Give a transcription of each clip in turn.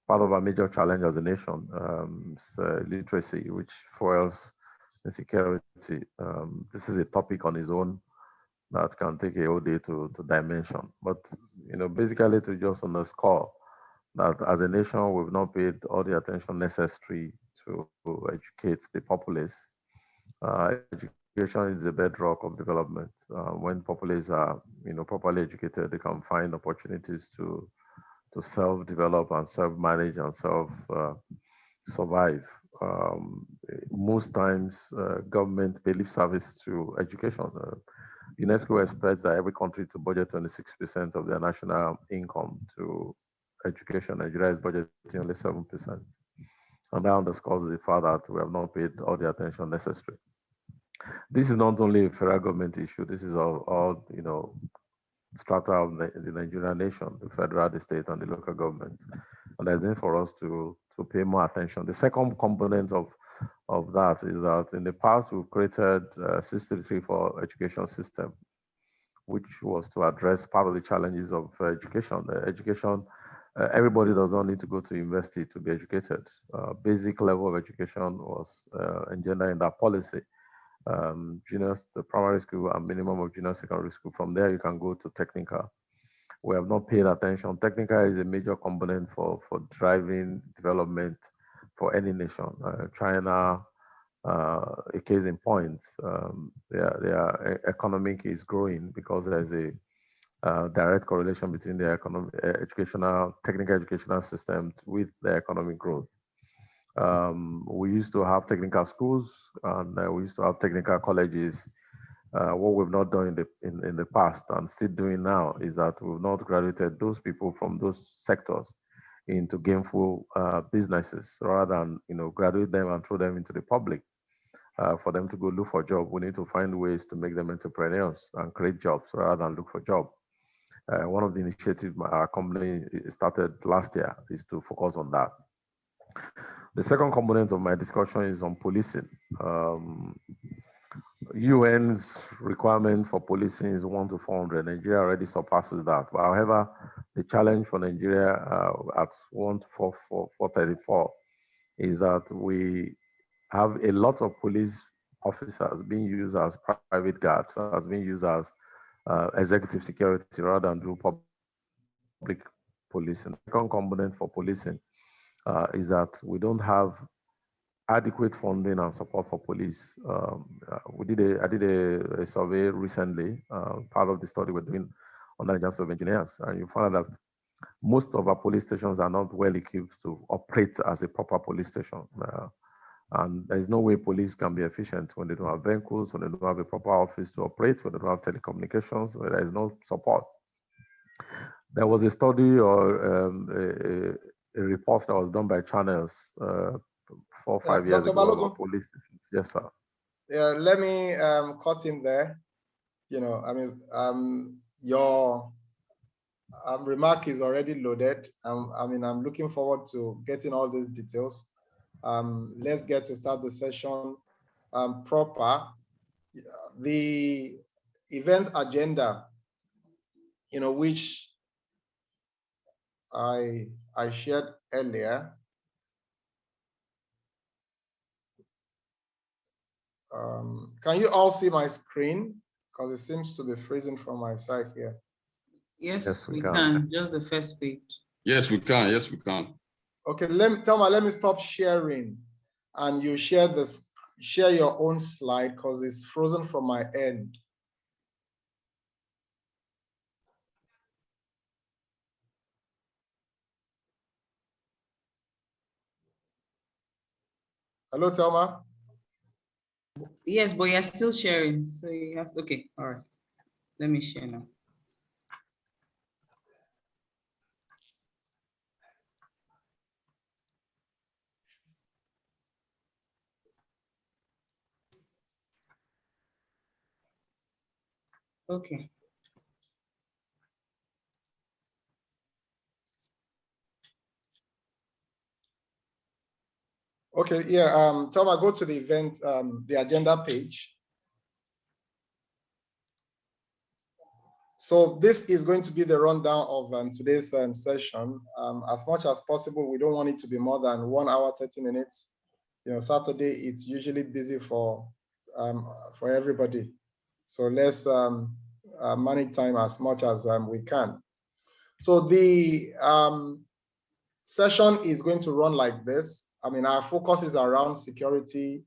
part of our major challenge as a nation, literacy, which fuels insecurity. This is a topic on its own that can take a whole day to dimension. But basically to just underscore that as a nation, we've not paid all the attention necessary to educate the populace. Education is the bedrock of development. When populace are, properly educated, they can find opportunities to self-develop and self-manage and self-survive. Most times, government pay lip service to education. UNESCO expects that every country to budget 26% of their national income to education. Nigeria is budgeting only 7%. And that underscores the fact that we have not paid all the attention necessary. This is not only a federal government issue, this is all strata of the Nigerian nation, the federal, the state, and the local government. And there's need for us to pay more attention. The second component of that is that in the past, we've created 634 education system, which was to address part of the challenges of education. Everybody does not need to go to university to be educated. Basic level of education was engendered in that policy. The primary school and minimum of junior secondary school. From there, you can go to technical. We have not paid attention. Technical is a major component for driving development for any nation. China, a case in point, their economic is growing because there's a direct correlation between their technical educational system with their economic growth. We used to have technical schools and we used to have technical colleges. What we've not done in the past and still doing now is that we've not graduated those people from those sectors into gainful businesses rather than graduate them and throw them into the public for them to go look for a job. We need to find ways to make them entrepreneurs and create jobs rather than look for jobs. One of the initiatives our company started last year is to focus on that. The second component of my discussion is on policing. UN's requirement for policing is 1 to 400. Nigeria already surpasses that. But however, the challenge for Nigeria at 1 to 434 is that we have a lot of police officers being used as private guards, as being used as executive security rather than do public policing. The second component for policing is that we don't have adequate funding and support for police. I did a survey recently, part of the study we're doing on the Agency of Engineers, and you find that most of our police stations are not well equipped to operate as a proper police station. And there's no way police can be efficient when they don't have vehicles, when they don't have a proper office to operate, when they don't have telecommunications, when there is no support. There was a study or a report that was done by Channels 4 or 5 years ago about police stations. Yes, sir. Yeah, let me cut in there. Your remark is already loaded. I'm looking forward to getting all these details. Let's get to start the session proper. The event agenda, which I shared earlier. Can you all see my screen? Because it seems to be freezing from my side here. Yes, we can. Just the first page. Yes, we can. Yes, we can. Okay, let me stop sharing, and you share your own slide because it's frozen from my end. Hello, Thelma. Yes, but you're still sharing, so you have to. Okay, all right. Let me share now. Okay. Okay, yeah, Thelma, go to the event, the agenda page. So this is going to be the rundown of today's session. As much as possible, we don't want it to be more than 1 hour, 30 minutes. You know, Saturday, it's usually busy for everybody. So let's manage time as much as we can. So the session is going to run like this. I mean, our focus is around security,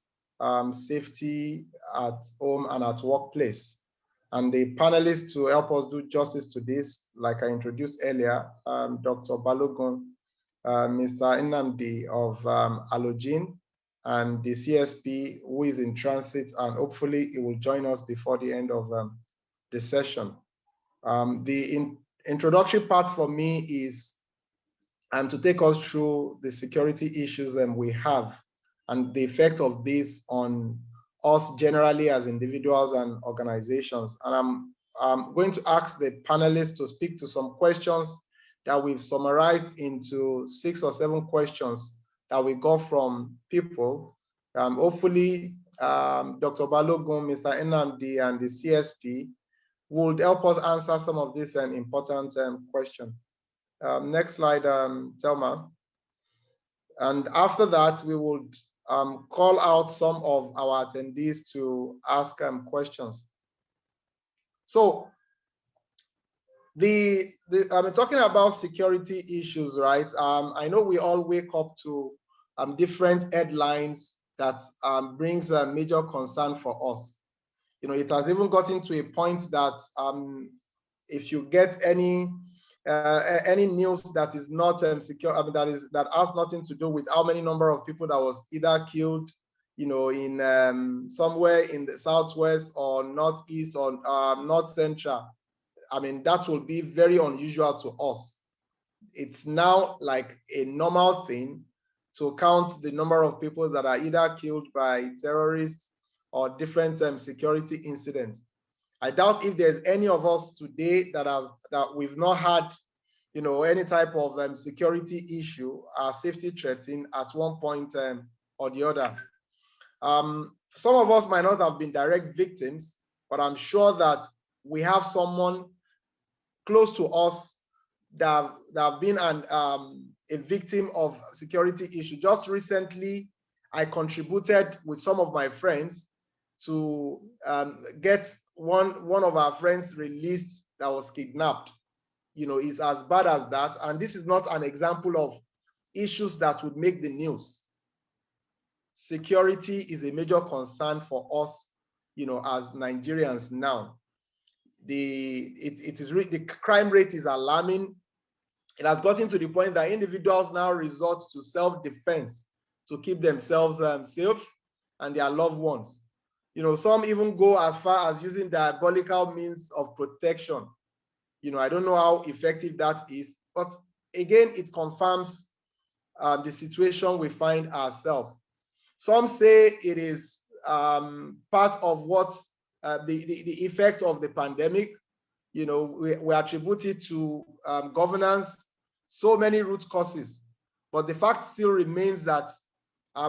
safety at home and at workplace. And the panelists to help us do justice to this, like I introduced earlier, Dr. Balogun, Mr. Nnamdi of Allogene, and the CSP who is in transit, and hopefully he will join us before the end of the session. The introductory part for me is to take us through the security issues we have and the effect of this on us generally as individuals and organizations. And I'm going to ask the panelists to speak to some questions that we've summarized into 6 or 7 questions that we got from people. Hopefully, Dr. Balogun, Mr. Nnamdi, and the CSP would help us answer some of these important questions. Next slide, Thelma. And after that, we would call out some of our attendees to ask questions. So I'm talking about security issues, right? I know we all wake up to different headlines that brings a major concern for us. You know, it has even gotten to a point that if you get any news that is not secure, I mean, that has nothing to do with how many number of people that was either killed, you know, in somewhere in the southwest or northeast or north central, I mean, that will be very unusual to us. It's now like a normal thing to count the number of people that are either killed by terrorists or different security incidents. I doubt if there's any of us today that we've not had, you know, any type of security issue or safety threat in at one point or the other. Some of us might not have been direct victims, but I'm sure that we have someone close to us that have been a victim of security issue. Just recently, I contributed with some of my friends to get one of our friends released that was kidnapped. You know, it's as bad as that. And this is not an example of issues that would make the news. Security is a major concern for us, you know, as Nigerians now. The crime rate is alarming. It has gotten to the point that individuals now resort to self-defense to keep themselves safe and their loved ones. You know, some even go as far as using diabolical means of protection. You know, I don't know how effective that is, but again, it confirms the situation we find ourselves. Some say it is part of what the effect of the pandemic. You know, we attribute it to governance, so many root causes. But the fact still remains that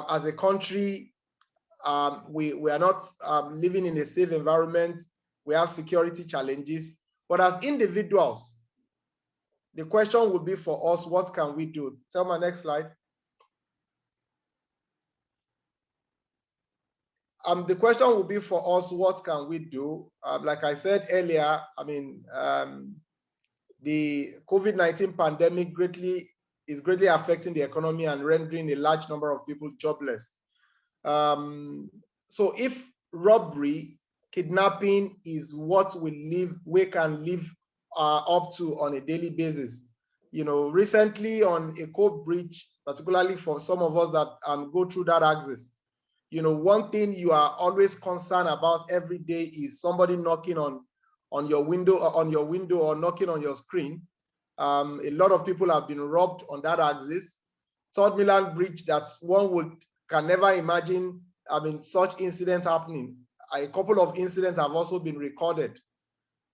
as a country, we are not living in a safe environment. We have security challenges. But as individuals, the question would be for us, what can we do? Tell my next slide. The question will be for us, what can we do? Like I said earlier, I mean, the COVID-19 pandemic is greatly affecting the economy and rendering a large number of people jobless. So if robbery, kidnapping is what we can live up to on a daily basis. You know, recently on Eko Bridge, particularly for some of us that go through that axis, you know, one thing you are always concerned about every day is somebody knocking on your window or knocking on your screen. A lot of people have been robbed on that axis. Third Mainland Bridge, that one can never imagine, I mean, such incidents happening. A couple of incidents have also been recorded.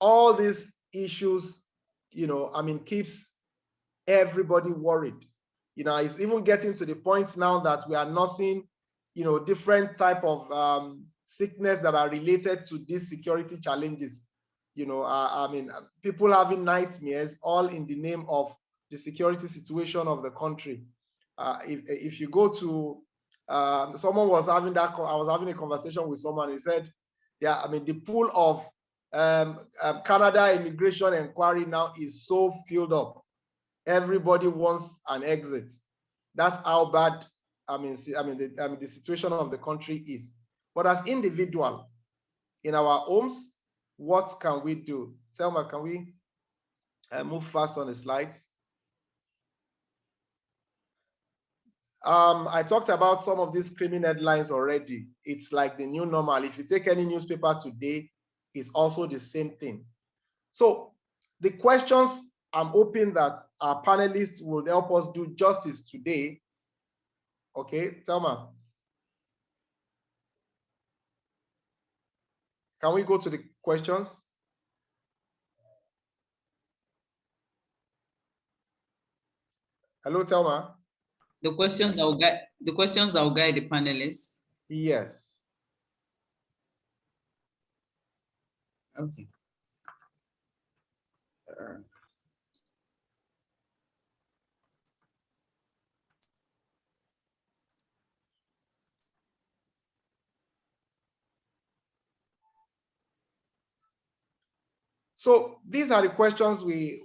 All these issues, you know, I mean, keeps everybody worried. You know, it's even getting to the point now that we are nursing, you know, different type of sickness that are related to these security challenges. I mean, people having nightmares, all in the name of the security situation of the country. If you go to, someone was having that, I was having a conversation with someone, he said, yeah, I mean, the pool of Canada immigration inquiry now is so filled up. Everybody wants an exit. That's how bad, the situation of the country is. But as individual, in our homes, what can we do? Thelma, can we move fast on the slides? I talked about some of these screaming headlines already. It's like the new normal. If you take any newspaper today, it's also the same thing. So the questions, I'm hoping that our panelists will help us do justice today. Okay, Thelma. Can we go to the questions? Hello, Thelma. The questions that will guide the panelists. Yes. Okay. So these are the questions we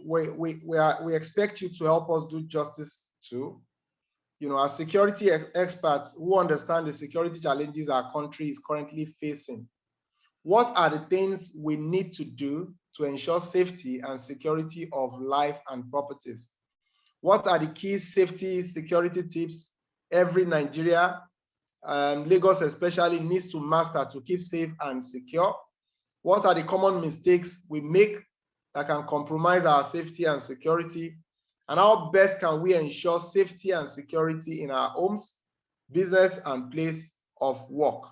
expect you to help us do justice to. As security experts who understand the security challenges our country is currently facing, what are the things we need to do to ensure safety and security of life and properties? What are the key safety security tips every Nigeria, Lagos especially, needs to master to keep safe and secure? What are the common mistakes we make that can compromise our safety and security? And how best can we ensure safety and security in our homes, business, and place of work?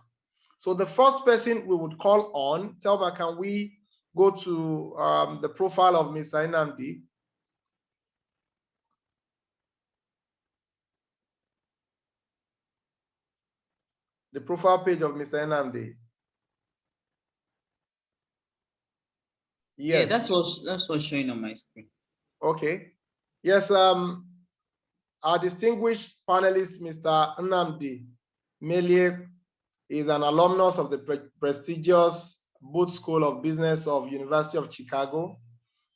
So the first person we would call on, Thelma, can we go to the profile of Mr. Nnamdi? The profile page of Mr. Nnamdi. Yes. Yeah, that's what's showing on my screen. Okay. Yes, our distinguished panelist, Mr. Nnamdi Melie, is an alumnus of the prestigious Booth School of Business of University of Chicago.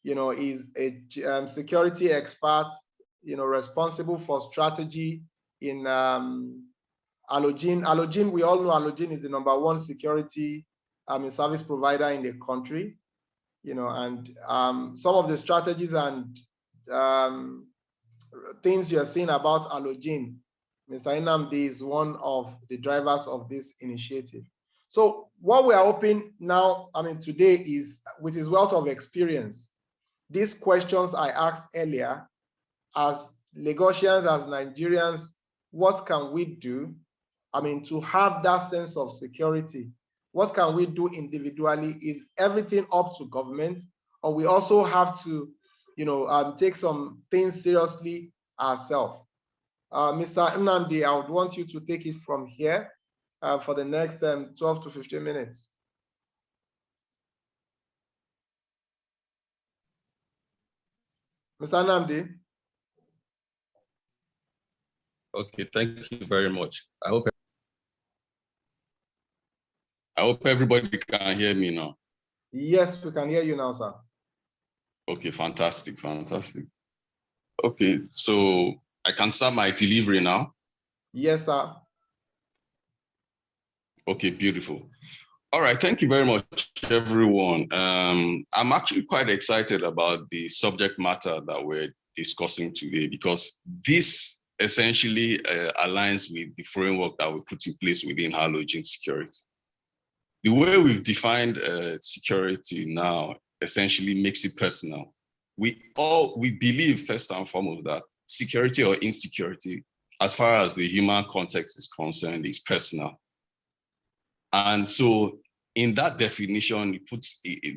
He's a security expert, responsible for strategy in Allogene. Allogene, we all know Allogene is the #1 security service provider in the country. And some of the strategies and things you're seeing about Allogene, Mr. Nnamdi is one of the drivers of this initiative. So what we are hoping now, today, is with his wealth of experience, these questions I asked earlier, as Lagosians, as Nigerians, what can we do, to have that sense of security? What can we do individually? Is everything up to government, or we also have to, take some things seriously ourselves? Mr. Nnamdi, I would want you to take it from here for the next 12 to 15 minutes. Mr. Nnamdi. Okay, thank you very much. I hope everybody can hear me now. Yes, we can hear you now, sir. Okay, fantastic, fantastic. Okay, so I can start my delivery now? Yes, sir. Okay, beautiful. All right, thank you very much, everyone. I'm actually quite excited about the subject matter that we're discussing today, because this essentially aligns with the framework that we put in place within Allogene Security. The way we've defined security now essentially makes it personal. We believe, first and foremost, that security or insecurity, as far as the human context is concerned, is personal. And so in that definition,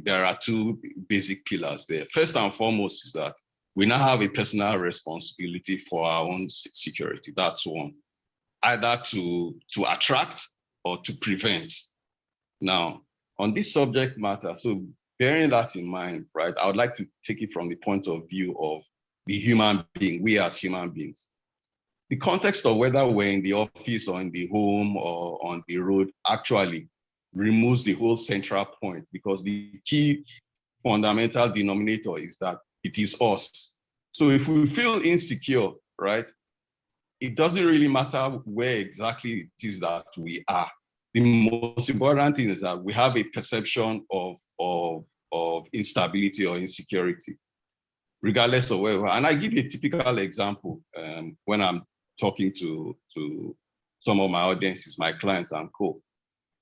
there are two basic pillars there. First and foremost is that we now have a personal responsibility for our own security. That's one, either to attract or to prevent. Now, on this subject matter, so bearing that in mind, right, I would like to take it from the point of view of the human being, we as human beings. The context of whether we're in the office or in the home or on the road actually removes the whole central point, because the key fundamental denominator is that it is us. So if we feel insecure, right, it doesn't really matter where exactly it is that we are. The most important thing is that we have a perception of instability or insecurity, regardless of where we are. And I give you a typical example when I'm talking to some of my audiences, my clients and co.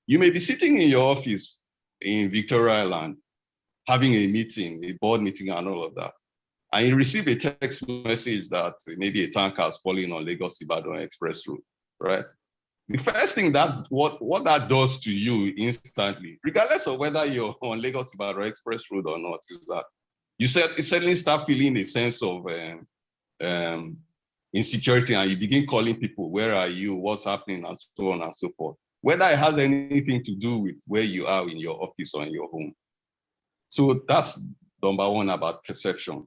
You may be sitting in your office in Victoria Island, having a meeting, a board meeting and all of that. And you receive a text message that maybe a tanker has fallen on Lagos-Ibadan Express Road, right? The first thing that what that does to you instantly, regardless of whether you're on Lagos-Ibadan Express Road or not, is that you suddenly start feeling a sense of insecurity, and you begin calling people, where are you, what's happening, and so on and so forth, whether it has anything to do with where you are in your office or in your home. So that's number one about perception.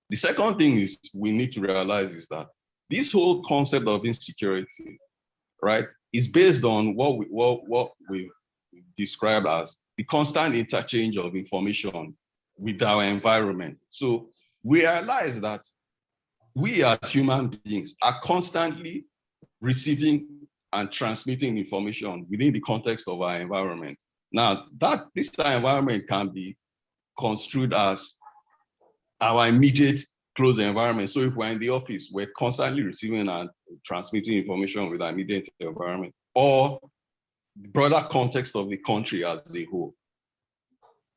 The second thing is we need to realize is that this whole concept of insecurity, right, is based on what we described as the constant interchange of information with our environment. So we realize that we as human beings are constantly receiving and transmitting information within the context of our environment. Now, this environment can be construed as our immediate close environment. So if we're in the office, we're constantly receiving and transmitting information with our immediate environment, or the broader context of the country as a whole.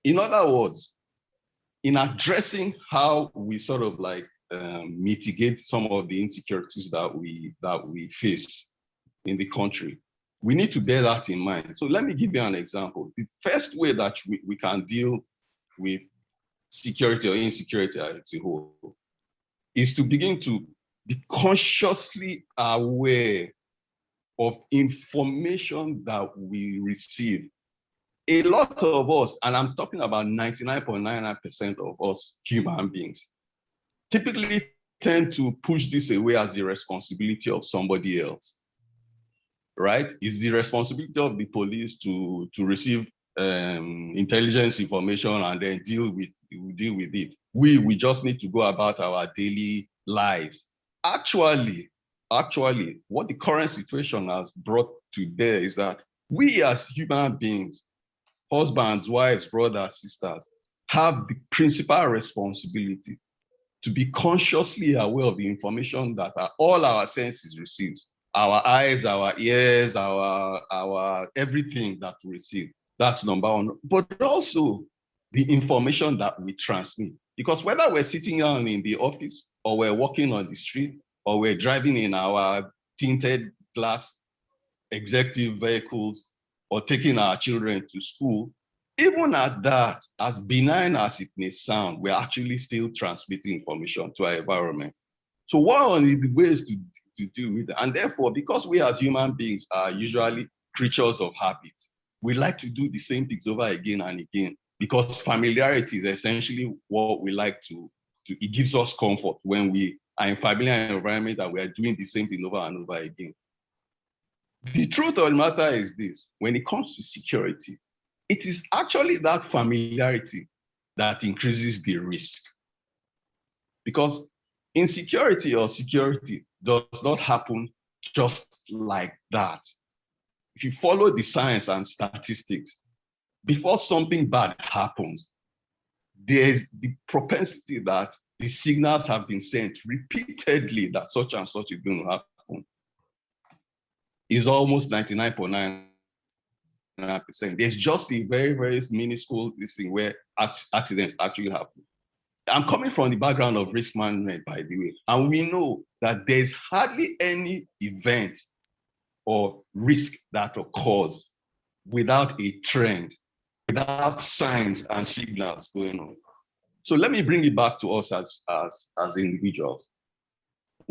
In other words, in addressing how we sort of like mitigate some of the insecurities that we face in the country, we need to bear that in mind. So let me give you an example. The first way that we can deal with security or insecurity as a whole is to begin to be consciously aware of information that we receive. A lot of us, and I'm talking about 99.99% of us human beings, typically tend to push this away as the responsibility of somebody else, right? It's the responsibility of the police to receive intelligence information and then deal with it. We just need to go about our daily lives. Actually, what the current situation has brought to bear is that we as human beings, husbands, wives, brothers, sisters, have the principal responsibility to be consciously aware of the information that all our senses receive. Our eyes, our ears, our everything that we receive. That's number one. But also the information that we transmit. Because whether we're sitting down in the office or we're walking on the street or we're driving in our tinted glass executive vehicles or taking our children to school, even at that, as benign as it may sound, we're actually still transmitting information to our environment. So one of the ways to deal with it, and therefore, because we as human beings are usually creatures of habit, we like to do the same things over again and again, because familiarity is essentially what we like to it gives us comfort when we are in familiar environment and we are doing the same thing over and over again. The truth of the matter is this: when it comes to security, it is actually that familiarity that increases the risk. Because insecurity or security does not happen just like that. If you follow the science and statistics, before something bad happens, there's the propensity that the signals have been sent repeatedly that such and such is going to happen. Is almost 99.9%. There's just a very, very minuscule thing where accidents actually happen. I'm coming from the background of risk management, by the way, and we know that there's hardly any event or risk that occurs without a trend, without signs and signals going on. So let me bring it back to us as individuals.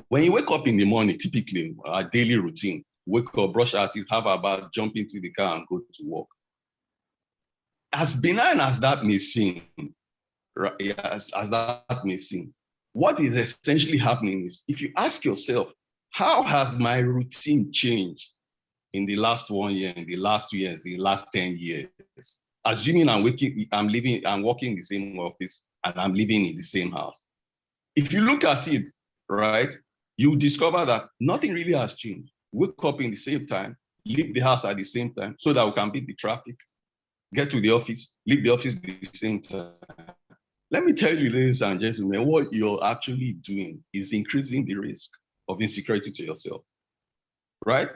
When you wake up in the morning, typically our daily routine, wake up, brush our teeth, have a bath, jump into the car and go to work. as benign as that may seem, right, as that may seem, what is essentially happening is, if you ask yourself, how has my routine changed in the last 1 year, in the last 2 years, the last 10 years? Assuming I'm working in the same office and I'm living in the same house. If you look at it, right, you discover that nothing really has changed. Wake up in the same time, leave the house at the same time so that we can beat the traffic, get to the office, leave the office at the same time. Let me tell you, ladies and gentlemen, what you're actually doing is increasing the risk of insecurity to yourself, right?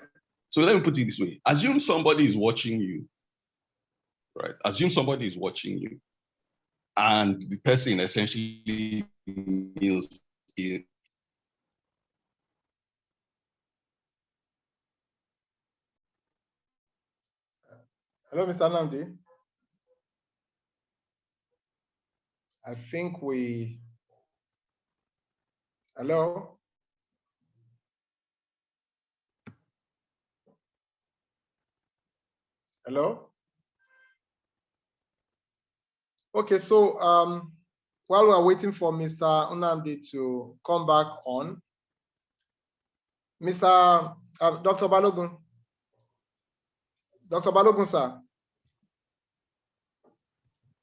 So let me put it this way. Assume somebody is watching you, right? Assume somebody is watching you, and the person essentially means it. Hello, Mr. Namdi. I think hello? Hello? Okay, so while we're waiting for Mr. Unamdi to come back on, Mr. Dr. Balogun. Dr. Balogun, sir.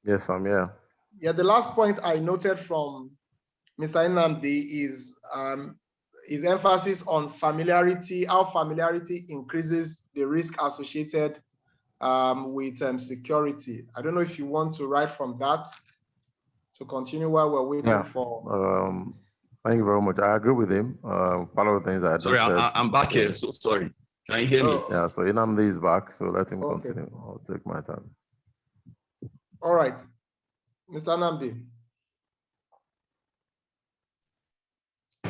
Yes, I'm here. Yeah, the last point I noted from Mr. Nnamdi is his emphasis on familiarity, how familiarity increases the risk associated with security. I don't know if you want to write from that to continue while we're waiting for. Thank you very much. I agree with him. Part of the things I Sorry, I'm back here. So sorry. Can you hear me? Yeah, so Nnamdi is back, so let him continue. I'll take my time. All right, Mr. Nnamdi.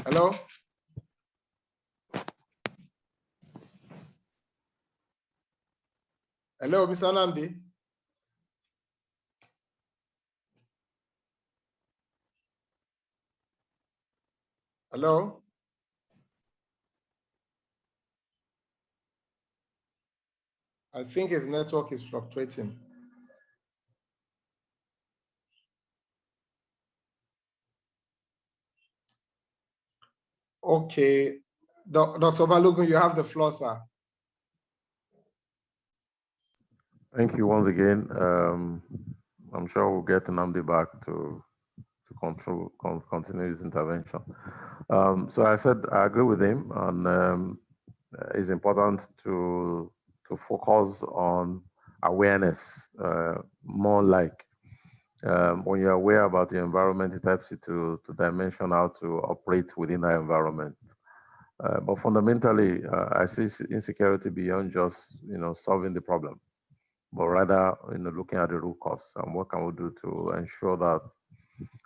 Hello? Hello, Mr. Nnamdi. Hello? I think his network is fluctuating. Okay, Dr. Balogun, you have the floor, sir. Thank you once again. I'm sure we'll get Nnamdi back to continue his intervention. So I said I agree with him, and it's important to focus on awareness, more like when you're aware about the environment, it helps you to dimension how to operate within that environment. But fundamentally, I see insecurity beyond just solving the problem, but rather looking at the root cause and what can we do to ensure that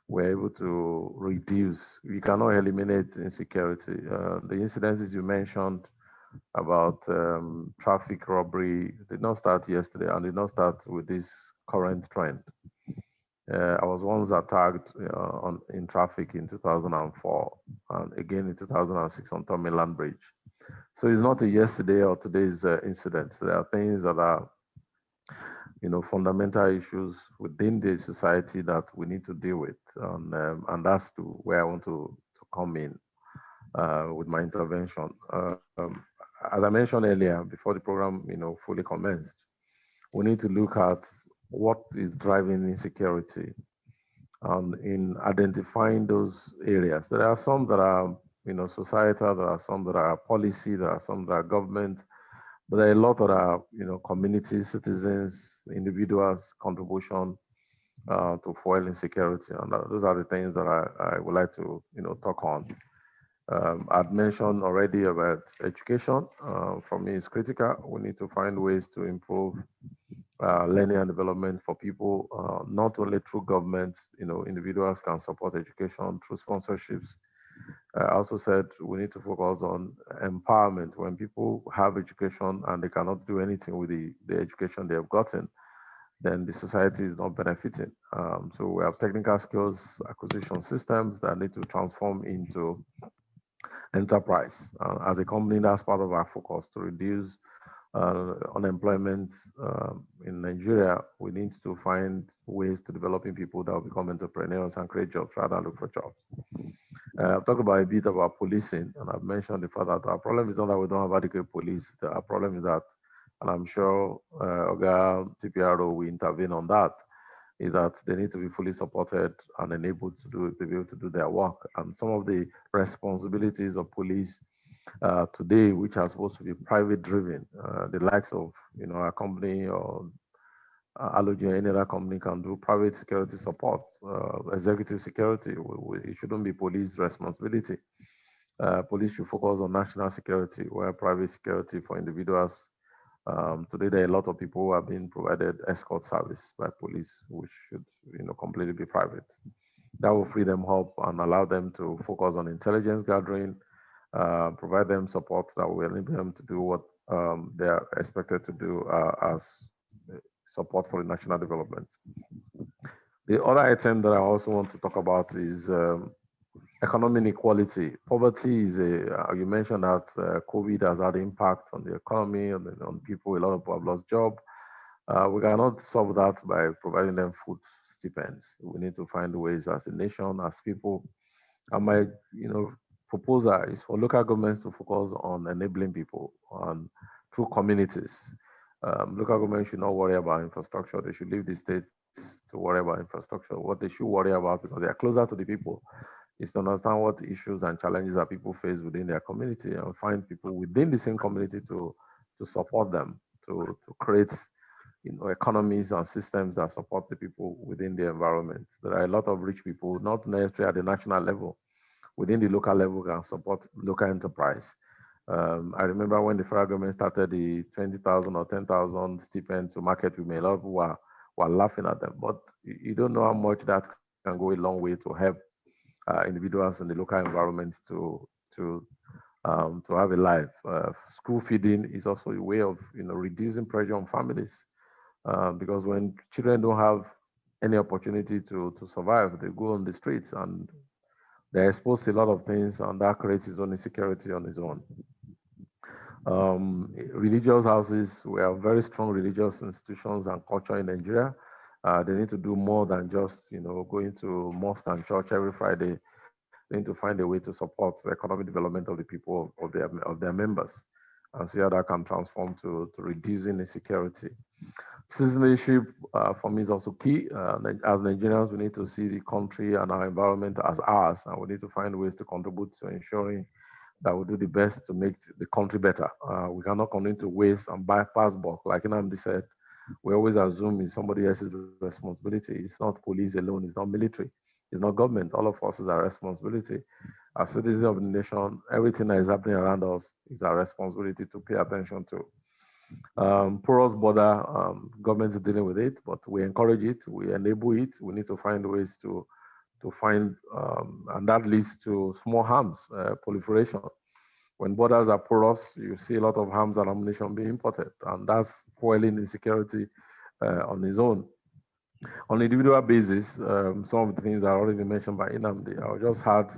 we're able to reduce. We cannot eliminate insecurity. The incidences you mentioned about traffic robbery did not start yesterday and did not start with this current trend. I was once attacked in traffic in 2004 and again in 2006 on Tommy Land Bridge. So it's not a yesterday or today's incident. There are things that are fundamental issues within the society that we need to deal with. And that's where I want to come in with my intervention. As I mentioned earlier, before the program fully commenced, we need to look at what is driving insecurity. In identifying those areas, there are some that are societal, there are some that are policy, there are some that are government, but there are a lot that are communities, citizens, individuals' contribution to foil insecurity, and those are the things that I would like to talk on. I'd mentioned already about education. For me, it's critical. We need to find ways to improve learning and development for people, not only through government. Individuals can support education through sponsorships. I also said we need to focus on empowerment. When people have education and they cannot do anything with the education they have gotten, then the society is not benefiting. So we have technical skills acquisition systems that need to transform into enterprise. As a company, that's part of our focus to reduce unemployment in Nigeria, we need to find ways to developing people that will become entrepreneurs and create jobs rather than look for jobs. I've talked about a bit about policing, and I've mentioned the fact that our problem is not that we don't have adequate police. Our problem is that, and I'm sure Oga TPRO will intervene on that, is that they need to be fully supported and enabled to be able to do their work. And some of the responsibilities of police today, which are supposed to be private driven, the likes of a company or Allogy, any other company can do private security support, executive security. It shouldn't be police responsibility. Police should focus on national security, where private security for individuals. Today, there are a lot of people who are being provided escort service by police, which should, completely be private. That will free them up and allow them to focus on intelligence gathering, provide them support that will enable them to do what they are expected to do as support for the national development. The other item that I also want to talk about is economic inequality. Poverty is you mentioned that COVID has had impact on the economy, on people. A lot of people have lost job. We cannot solve that by providing them food stipends. We need to find ways as a nation, as people. And my, proposal is for local governments to focus on enabling people and through communities. Local governments should not worry about infrastructure. They should leave the states to worry about infrastructure. What they should worry about, because they are closer to the people, is to understand what issues and challenges that people face within their community and find people within the same community to support them, to create economies and systems that support the people within the environment. There are a lot of rich people, not necessarily at the national level, within the local level can support local enterprise. I remember when the federal government started the 20,000 or 10,000 stipend to market women, a lot of people were laughing at them, but you don't know how much that can go a long way to help individuals in the local environment to have a life. School feeding is also a way of reducing pressure on families, because when children don't have any opportunity to survive, they go on the streets and they're exposed to a lot of things, and that creates its own insecurity on its own. Religious houses, we have very strong religious institutions and culture in Nigeria. They need to do more than just going to mosque and church every Friday. They need to find a way to support the economic development of the people of their members, and see how that can transform to reducing insecurity. Citizenship for me is also key. As Nigerians, we need to see the country and our environment as ours, and we need to find ways to contribute to ensuring that we do the best to make the country better. We cannot continue to waste and bypass bulk. Like Nnamdi said, we always assume it's somebody else's responsibility. It's not police alone, it's not military, it's not government. All of us is our responsibility. As citizens of the nation, everything that is happening around us is our responsibility to pay attention to. Porous border, government is dealing with it, but we encourage it, we enable it. We need to find ways to find, and that leads to small arms proliferation. When borders are porous, you see a lot of arms and ammunition being imported, and that's fueling insecurity on its own. On an individual basis, some of the things are already mentioned by Nnamdi. I just had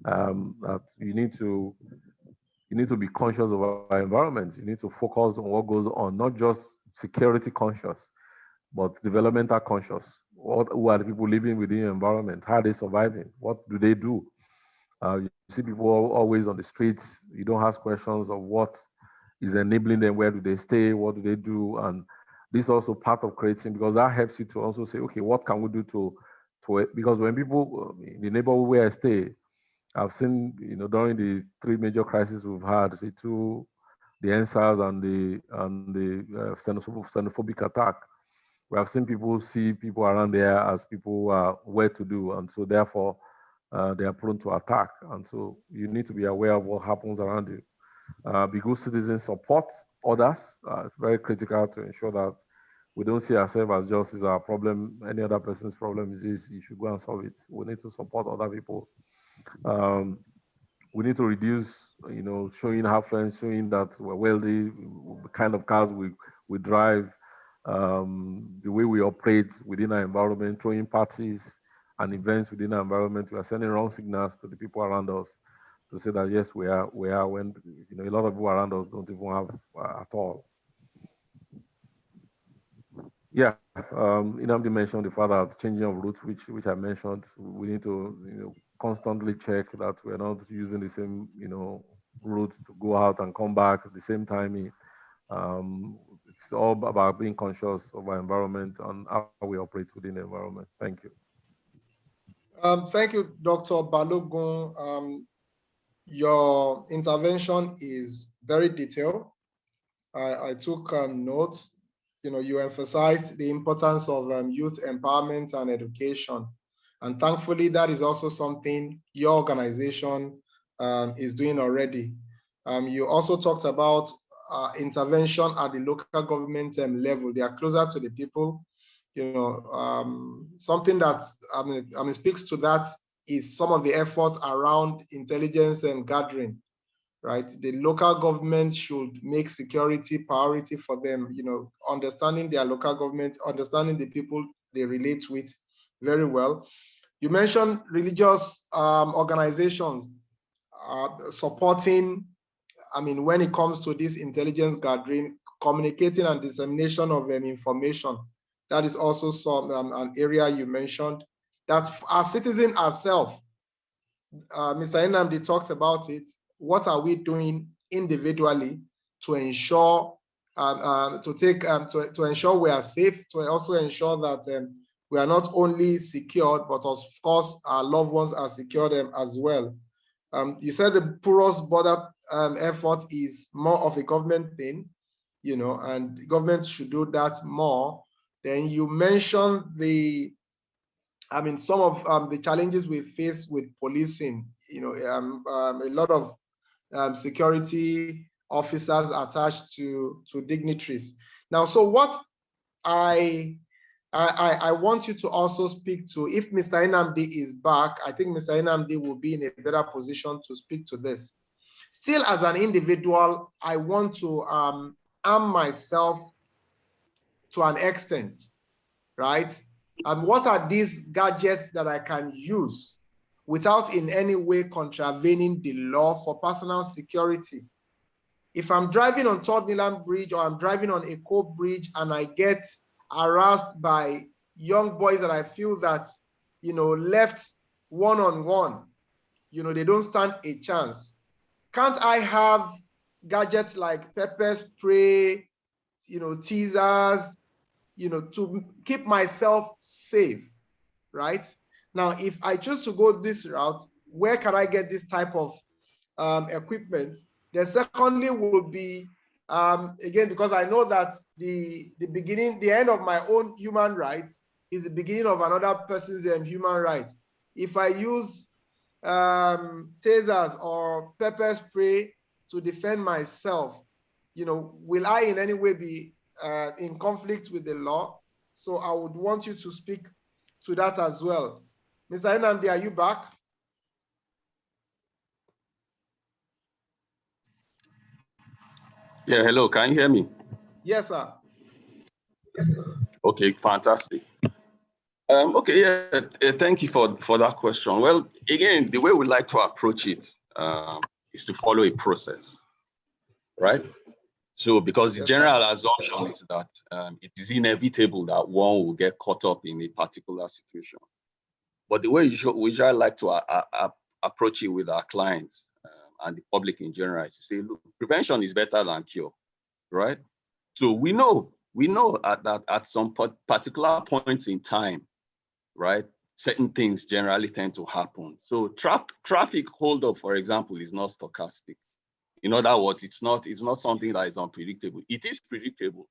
that you need to be conscious of our environment. You need to focus on what goes on, not just security conscious, but developmental conscious. Who are the people living within the environment? How are they surviving? What do they do? You see people always on the streets. You don't ask questions of what is enabling them. Where do they stay? What do they do? And this is also part of creating, because that helps you to also say, okay, what can we do to because when people in the neighborhood where I stay, I've seen, during the three major crises we've had, the EndSARS and the xenophobic attack, we have seen people see people around there as people who are well-to-do, and so therefore they are prone to attack. And so you need to be aware of what happens around you. Be good citizens, support others. It's very critical to ensure that we don't see ourselves as just is our problem. Any other person's problem is this. You should go and solve it. We need to support other people. We need to reduce, showing our friends, showing that we're wealthy, the kind of cars we drive, the way we operate within our environment, throwing parties and events within our environment. We are sending wrong signals to the people around us to say that yes, we are when a lot of people around us don't even have at all. Yeah, Inamdi mentioned the fact that changing of routes, which I mentioned, we need to constantly check that we're not using the same route to go out and come back at the same time. It's all about being conscious of our environment and how we operate within the environment. Thank you. Thank you, Dr. Balogun. Your intervention is very detailed. I took notes. You emphasized the importance of youth empowerment and education. And thankfully, that is also something your organization is doing already. You also talked about intervention at the local government level. They are closer to the people. Something that speaks to that is some of the effort around intelligence and gathering, right? The local government should make security priority for them, understanding their local government, understanding the people they relate with very well. You mentioned religious organizations supporting, when it comes to this intelligence gathering, communicating and dissemination of information. That is also an area you mentioned. That as citizens ourselves, Mr. Enamdi talked about it. What are we doing individually to ensure to ensure we are safe, to also ensure that we are not only secured, but of course our loved ones are secured as well. You said the porous border effort is more of a government thing, and the government should do that more. Then you mentioned some of the challenges we face with policing. A lot of security officers attached to dignitaries. Now, so what I want you to also speak to, if Mr. Enamdi is back, I think Mr. Enamdi will be in a better position to speak to this. Still, as an individual, I want to arm myself to an extent, right? And what are these gadgets that I can use without in any way contravening the law for personal security? If I'm driving on Third Milan Bridge or I'm driving on Echo Bridge and I get harassed by young boys that I feel that, left one-on-one, they don't stand a chance. Can't I have gadgets like pepper spray, teasers, to keep myself safe, right? Now, if I choose to go this route, where can I get this type of equipment? Then secondly will be, again, because I know that the end of my own human rights is the beginning of another person's human rights. If I use tasers or pepper spray to defend myself, will I in any way be in conflict with the law? So I would want you to speak to that as well. Mr. Enamdi, are you back? Yeah, hello, can you hear me? Yes, sir. Okay, fantastic. Okay, yeah, thank you for that question. Well, again, the way we like to approach it is to follow a process, right? So, because the general assumption is that it is inevitable that one will get caught up in a particular situation. But the way which I like to approach it with our clients and the public in general is to say, look, prevention is better than cure, right? So we know that at some particular points in time, right, certain things generally tend to happen. So traffic holdup, for example, is not stochastic. In other words, it's not something that is unpredictable. It is predictable.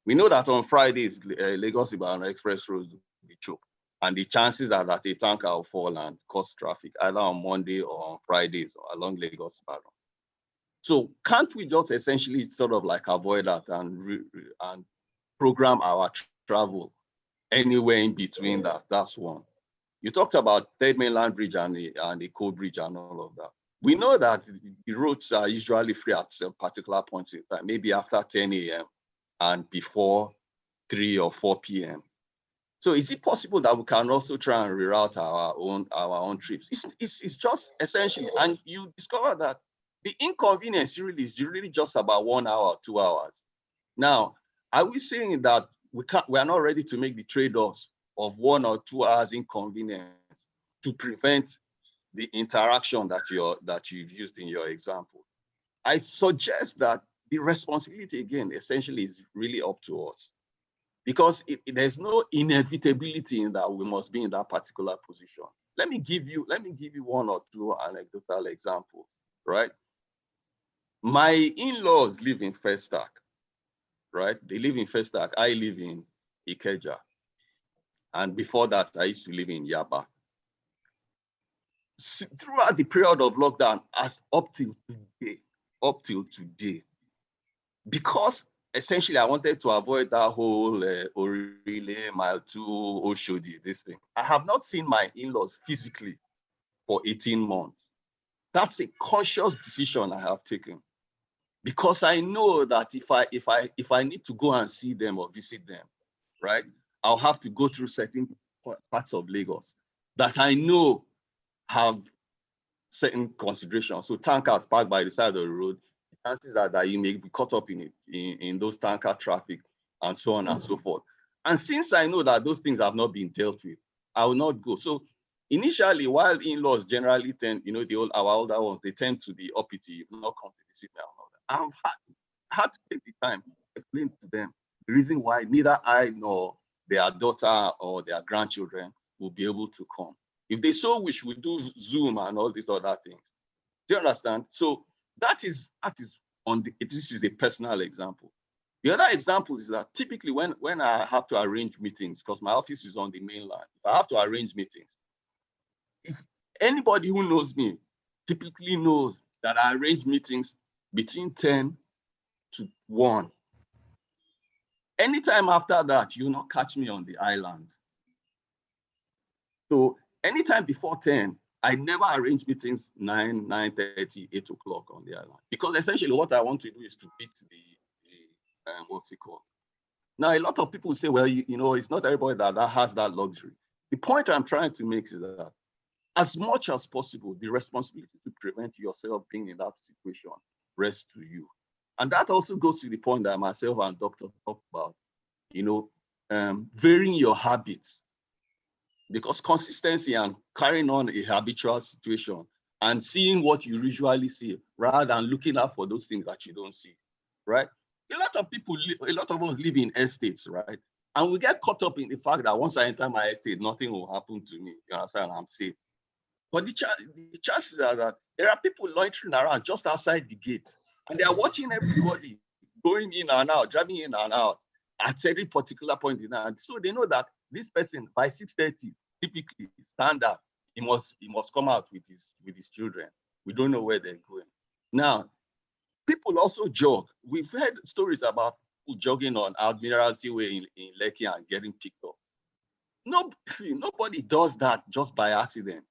We know that on Fridays, Lagos-Ibadan express roads will be choked, and the chances are that a tanker will fall and cause traffic either on Monday or on Fridays or along Lagos-Ibadan. So can't we just essentially sort of like avoid that and program our travel anywhere in between that? That's one. You talked about Third Mainland Bridge and the Code Bridge and all of that. We know that the roads are usually free at some particular points in time, maybe after 10 a.m. and before 3 or 4 p.m. So is it possible that we can also try and reroute our own trips? It's just essentially, and you discover that the inconvenience really is just about 1 hour, 2 hours. Now, are we saying that we are not ready to make the trade-offs of 1 or 2 hours inconvenience to prevent the interaction that you've used in your example. I suggest that the responsibility, again, essentially is really up to us, because there's no inevitability in that we must be in that particular position. Let me give you 1 or 2 anecdotal examples, right? My in-laws live in Festac, right? They live in Festac. I live in Ikeja. And before that, I used to live in Yaba. Throughout the period of lockdown, as up till today, because essentially I wanted to avoid that whole Orile, Mile 2, Oshodi, this thing. I have not seen my in-laws physically for 18 months. That's a conscious decision I have taken, because I know that if I need to go and see them or visit them, right, I'll have to go through certain parts of Lagos that I know have certain considerations. So tankers parked by the side of the road, the chances are that you may be caught up in those tanker traffic and so on and so forth. And since I know that those things have not been dealt with, I will not go. So initially, while in-laws generally tend, our older ones, they tend to be uppity, you will not come to visit me and all that. I've had to take the time to explain to them the reason why neither I nor their daughter or their grandchildren will be able to come. If they so wish, we do Zoom and all these other things. Do you understand? So this is a personal example. The other example is that typically when I have to arrange meetings, because my office is on the mainland, if I have to arrange meetings, if anybody who knows me typically knows that I arrange meetings between 10 to 1. Anytime after that, you'll not catch me on the island. So anytime before 10, I never arrange meetings 9, 9:30, 8 o'clock on the island, because essentially what I want to do is to beat the what's it called? Now, a lot of people say, well, it's not everybody that has that luxury. The point I'm trying to make is that as much as possible, the responsibility to prevent yourself being in that situation rests to you. And that also goes to the point that myself and Dr. talked about, varying your habits. Because consistency and carrying on a habitual situation and seeing what you usually see rather than looking out for those things that you don't see, right? A lot of us live in estates, right? And we get caught up in the fact that once I enter my estate, nothing will happen to me. You understand? I'm safe. But the chances are that there are people loitering around just outside the gate, and they are watching everybody going in and out, driving in and out at every particular point in time. So they know that this person by 6:30, typically standard, he must come out with his children. We don't know where they're going. Now, people also jog. We've heard stories about people jogging on Admiralty Way in Lekki and getting picked up. Nobody does that just by accident.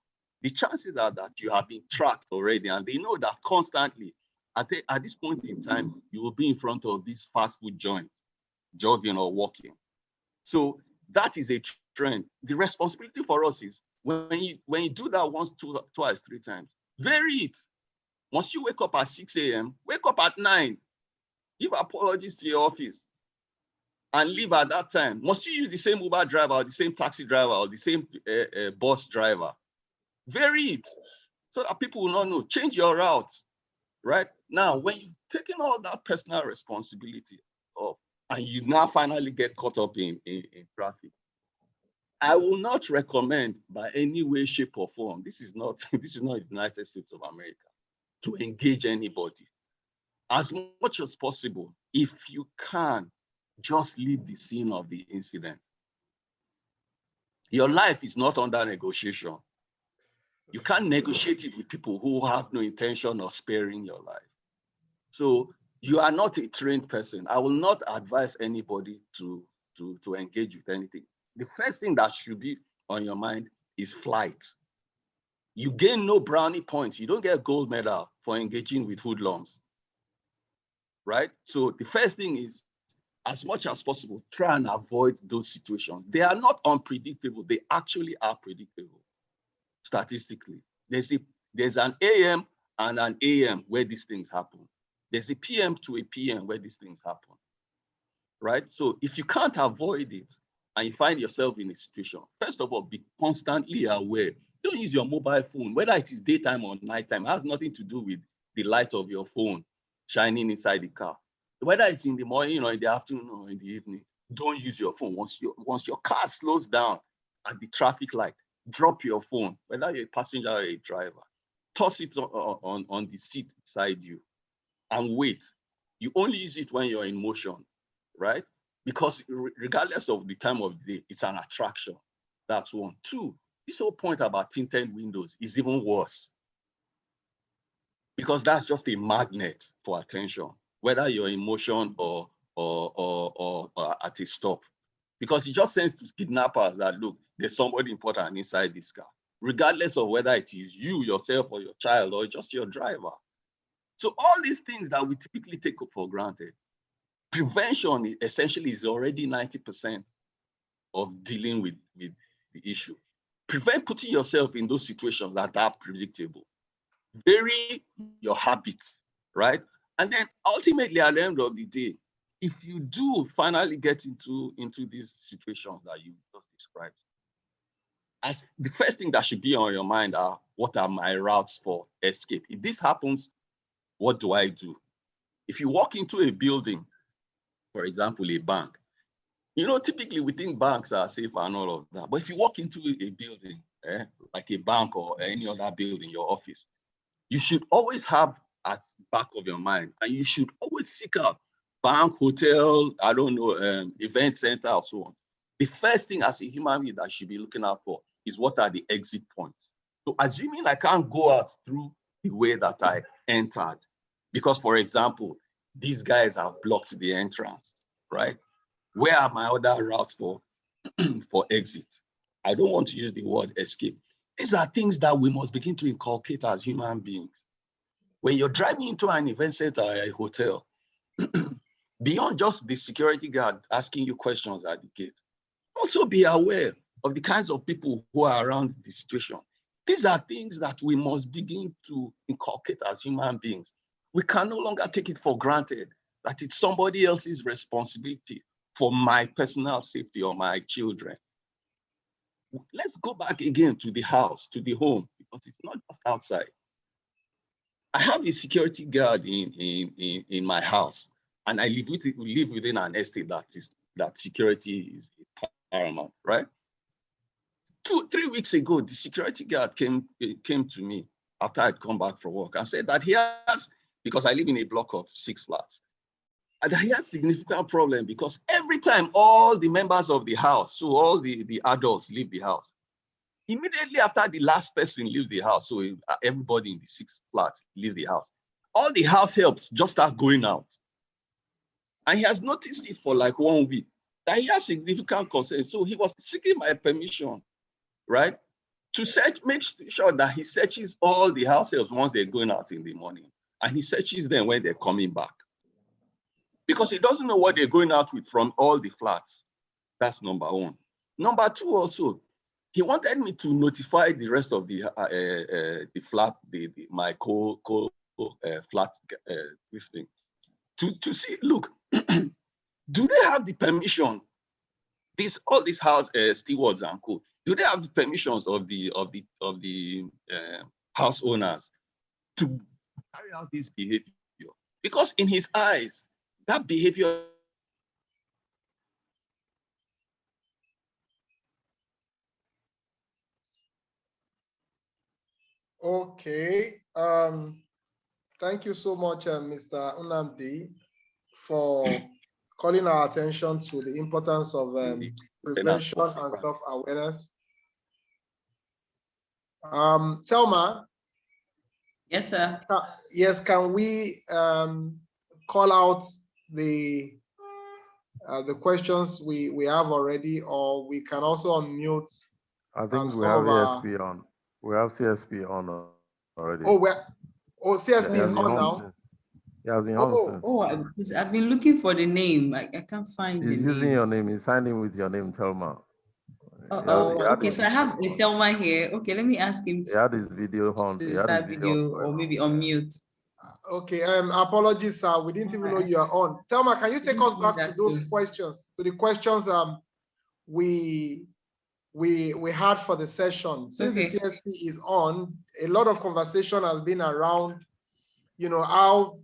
The chances are that you have been tracked already, and they know that constantly at this point in time, you will be in front of these fast food joints, jogging or walking. So that is a trend. The responsibility for us is when you do that once, twice, 3 times, vary it. Once you wake up at 6 a.m., wake up at 9, give apologies to your office, and leave at that time. Must you use the same Uber driver or the same taxi driver or the same bus driver? Vary it so that people will not know. Change your route, right? Now, when you've taken all that personal responsibility up and you now finally get caught up in traffic, I will not recommend by any way, shape, or form, this is not the United States of America, to engage anybody. As much as possible, if you can, just leave the scene of the incident. Your life is not under negotiation. You can't negotiate it with people who have no intention of sparing your life. So you are not a trained person. I will not advise anybody to engage with anything. The first thing that should be on your mind is flight. You gain no brownie points. You don't get a gold medal for engaging with hoodlums, right? So the first thing is, as much as possible, try and avoid those situations. They are not unpredictable. They actually are predictable. Statistically, there's an AM and an AM where these things happen. There's a PM to a PM where these things happen. right? So if you can't avoid it and you find yourself in a situation, first of all, be constantly aware. Don't use your mobile phone, whether it is daytime or nighttime. It has nothing to do with the light of your phone shining inside the car. Whether it's in the morning or in the afternoon or in the evening, don't use your phone. Once your car slows down at the traffic light, drop your phone, whether you're a passenger or a driver. Toss it on the seat beside you and wait. You only use it when you're in motion, right? Because regardless of the time of the day, it's an attraction. That's one. Two, this whole point about tinted windows is even worse, because that's just a magnet for attention, whether you're in motion or at a stop. Because it just sends to kidnappers that, look, there's somebody important inside this car, regardless of whether it is you, yourself, or your child, or just your driver. So all these things that we typically take for granted, prevention essentially is already 90% of dealing with the issue. Prevent putting yourself in those situations that are predictable. Vary your habits, right? And then ultimately, at the end of the day, if you do finally get into these situations that you just described, as the first thing that should be on your mind are, what are my routes for escape? If this happens, what do I do? If you walk into a building, for example, a bank, typically we think banks are safe and all of that. But if you walk into a building, like a bank or any other building, your office, you should always have at the back of your mind, and you should always seek out bank, hotel, event center, or so on. The first thing as a human being that you should be looking out for is, what are the exit points? So assuming I can't go out through the way that I entered, because, for example, these guys have blocked the entrance, right? Where are my other routes for exit? I don't want to use the word escape. These are things that we must begin to inculcate as human beings. When you're driving into an event center or a hotel, beyond just the security guard asking you questions at the gate, also be aware of the kinds of people who are around the situation. These are things that we must begin to inculcate as human beings. We can no longer take it for granted that it's somebody else's responsibility for my personal safety or my children. Let's go back again to the house, to the home, because it's not just outside. I have a security guard in my house, and I live within an estate that security is paramount, right? 2-3 weeks ago, the security guard came to me after I'd come back from work and said that he has, because I live in a block of 6 flats, and he has significant problem because every time all the members of the house, so all the adults leave the house, immediately after the last person leaves the house, so everybody in the 6 flats leaves the house, all the house helps just start going out. And he has noticed it for like 1 week, that he has significant concern. So he was seeking my permission, right, to make sure that he searches all the house helps once they're going out in the morning, and he searches them when they're coming back. Because he doesn't know what they're going out with from all the flats. That's number one. Number two, also, he wanted me to notify the rest of the flat, my flat this thing, to see, look, do they have the permission? All these house stewards and co, do they have the permissions of the house owners to carry out this behavior? Because in his eyes, that behavior. Okay. Thank you so much, Mr. Nnamdi, for calling our attention to the importance of prevention and self-awareness. Thelma. Yes, sir. Yes, can we call out the questions we have already, or we can also unmute? I think we have CSP on. We have CSP on already. CSP is on now. He has been on since. I've been looking for the name. I can't find the name. He's using your name. He's signing with your name, Thelma. Okay, so I have a Thelma here. Okay, let me ask him he had his video on. to start video or maybe on mute. Okay, apologies, sir. We didn't even know you are on. Thelma, can you take didn't us see back to that those too. questions, to the questions we had for the session? Since the Okay. CSP is on, a lot of conversation has been around, you know, how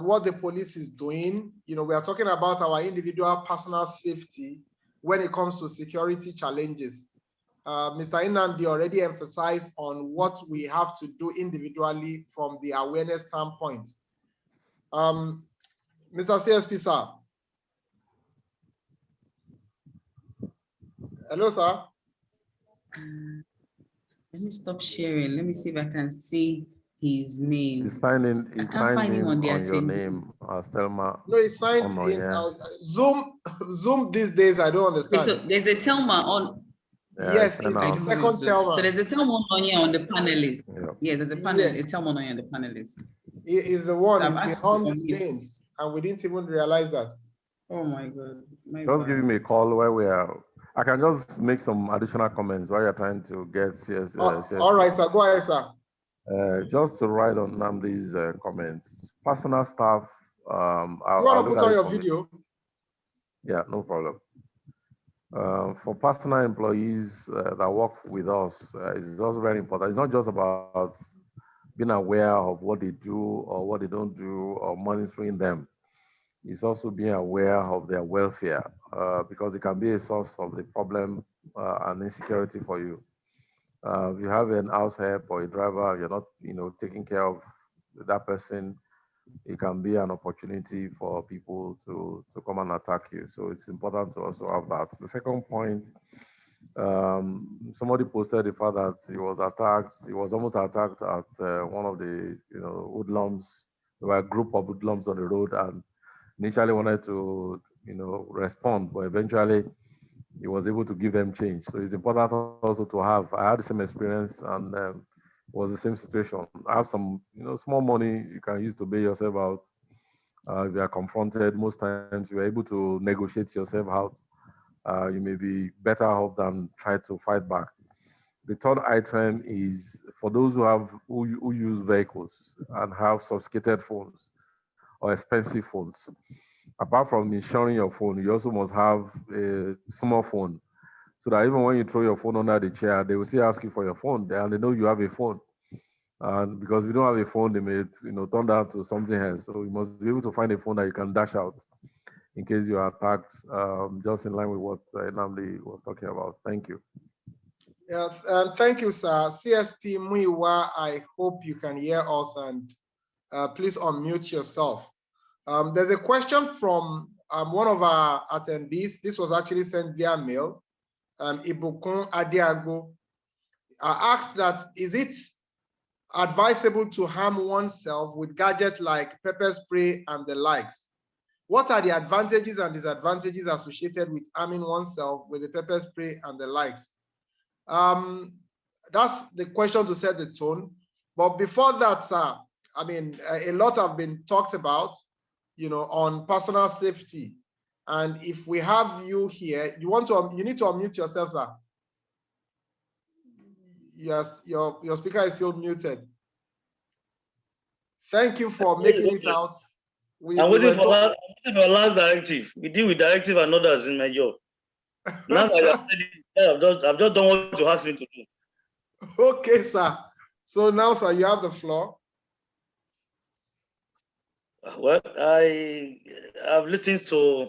what the police is doing. You know, we are talking about our individual personal safety when it comes to security challenges. Mr. Inamdi already emphasized on what we have to do individually from the awareness standpoint. Mr. CSP, sir. Hello, sir. Let me stop sharing. Let me see if I can see his name. He's signing. I He's can't find him signing on the on your attendee. name, Thelma. No, it's signed Oh, in yeah. Zoom. Zoom these days, I don't Okay, understand. so there's a Thelma on. Yeah, Yes, sign it's I the out. don't have second it too. So Thelma. there's a Thelma on here on the panelist. Yeah. Yes, there's a panel, Yes. a Thelma on here on the panelist. He is the one. So He's I've asked behind to the unmute. scenes, and we didn't even realize that. Oh my God. Just give me a call where we are. I can just make some additional comments while you're trying to get CS. All right, sir. Go ahead, sir. Just to write on Namdi's comments. Personal staff. You I'll want to look put at on it your from video? Yeah, no problem. For personal employees that work with us, it's also very important. It's not just about being aware of what they do or what they don't do or monitoring them. It's also being aware of their welfare because it can be a source of the problem and insecurity for you. If you have an house help or a driver, you're not, taking care of that person, it can be an opportunity for people to come and attack you. So it's important to also have that. The second point, somebody posted the fact that he was attacked. He was almost attacked at one of the hoodlums. There were a group of hoodlums on the road, and initially wanted to respond, but eventually he was able to give them change. So it's important also to have. I had the same experience, and it was the same situation. I have some small money you can use to bail yourself out. If you are confronted, most times you are able to negotiate yourself out. You may be better off than try to fight back. The third item is for those who use vehicles and have sophisticated phones or expensive phones. Apart from insuring your phone, you also must have a small phone, so that even when you throw your phone under the chair, they will still ask you for your phone, and they know you have a phone. And because we don't have a phone, they may turn that to something else. So you must be able to find a phone that you can dash out in case you are attacked. Just in line with what Namdi was talking about. Thank you. Yeah, thank you, sir. CSP Muiwa, I hope you can hear us, and please unmute yourself. There's a question from one of our attendees. This was actually sent via mail. Ibukun Adiago asked that, is it advisable to harm oneself with gadgets like pepper spray and the likes? What are the advantages and disadvantages associated with arming oneself with the pepper spray and the likes? That's the question to set the tone. But before that, sir, I mean, a lot have been talked about, on personal safety. And if we have you here, you need to unmute yourself, sir. Yes, your speaker is still muted. Thank you for making it out. I'm waiting for last directive. We deal with directive and others in my job. Now I've just done what you asked me to do. Okay, sir. So now, sir, you have the floor. Well, I've listened to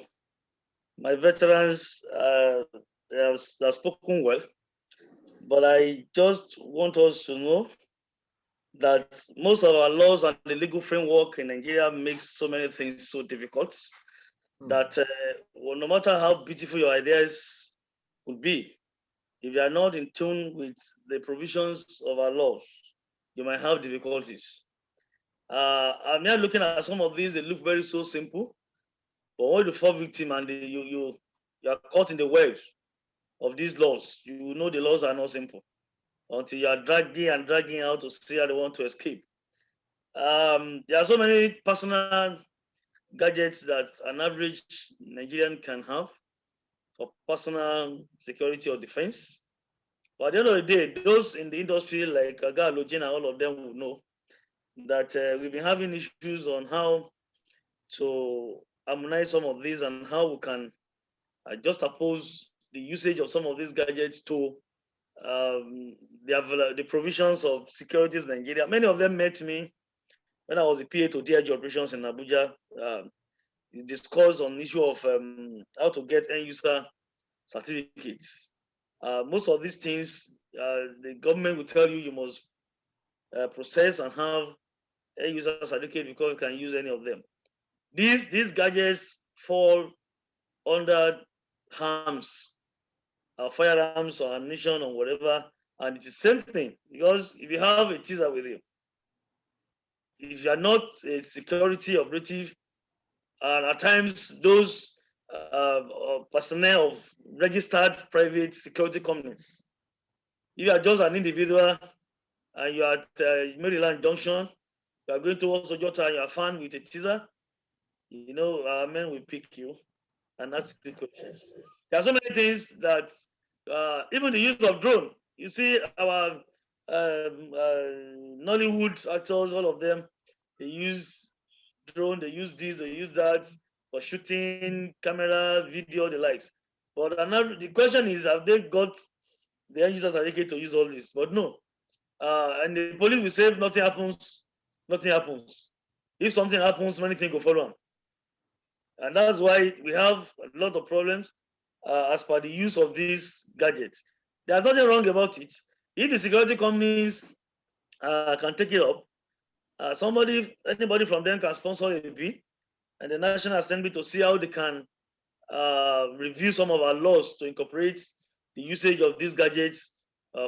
my veterans. They have spoken well, but I just want us to know that most of our laws and the legal framework in Nigeria makes so many things so difficult that well, no matter how beautiful your ideas would be, if you are not in tune with the provisions of our laws, you might have difficulties. I'm here looking at some of these, they look very so simple, but when you fall victim and you are caught in the web of these laws, you know the laws are not simple until you are dragging out to see how they want to escape. There are so many personal gadgets that an average Nigerian can have for personal security or defense. But at the end of the day, those in the industry like Aga Lojin and all of them will know that we've been having issues on how to harmonize some of these and how we can just oppose the usage of some of these gadgets to the provisions of securities in Nigeria. Many of them met me when I was the PA to DIG operations in Abuja. We discussed on the issue of how to get end user certificates. Most of these things, the government will tell you must process and have end user certificate because you can use any of them. These gadgets fall under arms, firearms or ammunition or whatever, and it's the same thing, because if you have a teaser with you, if you are not a security operative, and at times those personnel of registered private security companies, if you are just an individual and you are at Maryland Junction, you are going towards Ojota and you are found with a teaser, you know, our men will pick you and ask you questions. There are so many things that even the use of drone, you see our Nollywood actors, all of them, they use drone, they use this, they use that for shooting, camera, video, the likes. But another, the question is, have they got the end users certificate to use all this? But no. And the police will say, nothing happens, nothing happens. If something happens, many things will follow on. And that's why we have a lot of problems as per the use of these gadgets. There's nothing wrong about it. If the security companies can take it up, anybody from them can sponsor a bill and the National Assembly to see how they can review some of our laws to incorporate the usage of these gadgets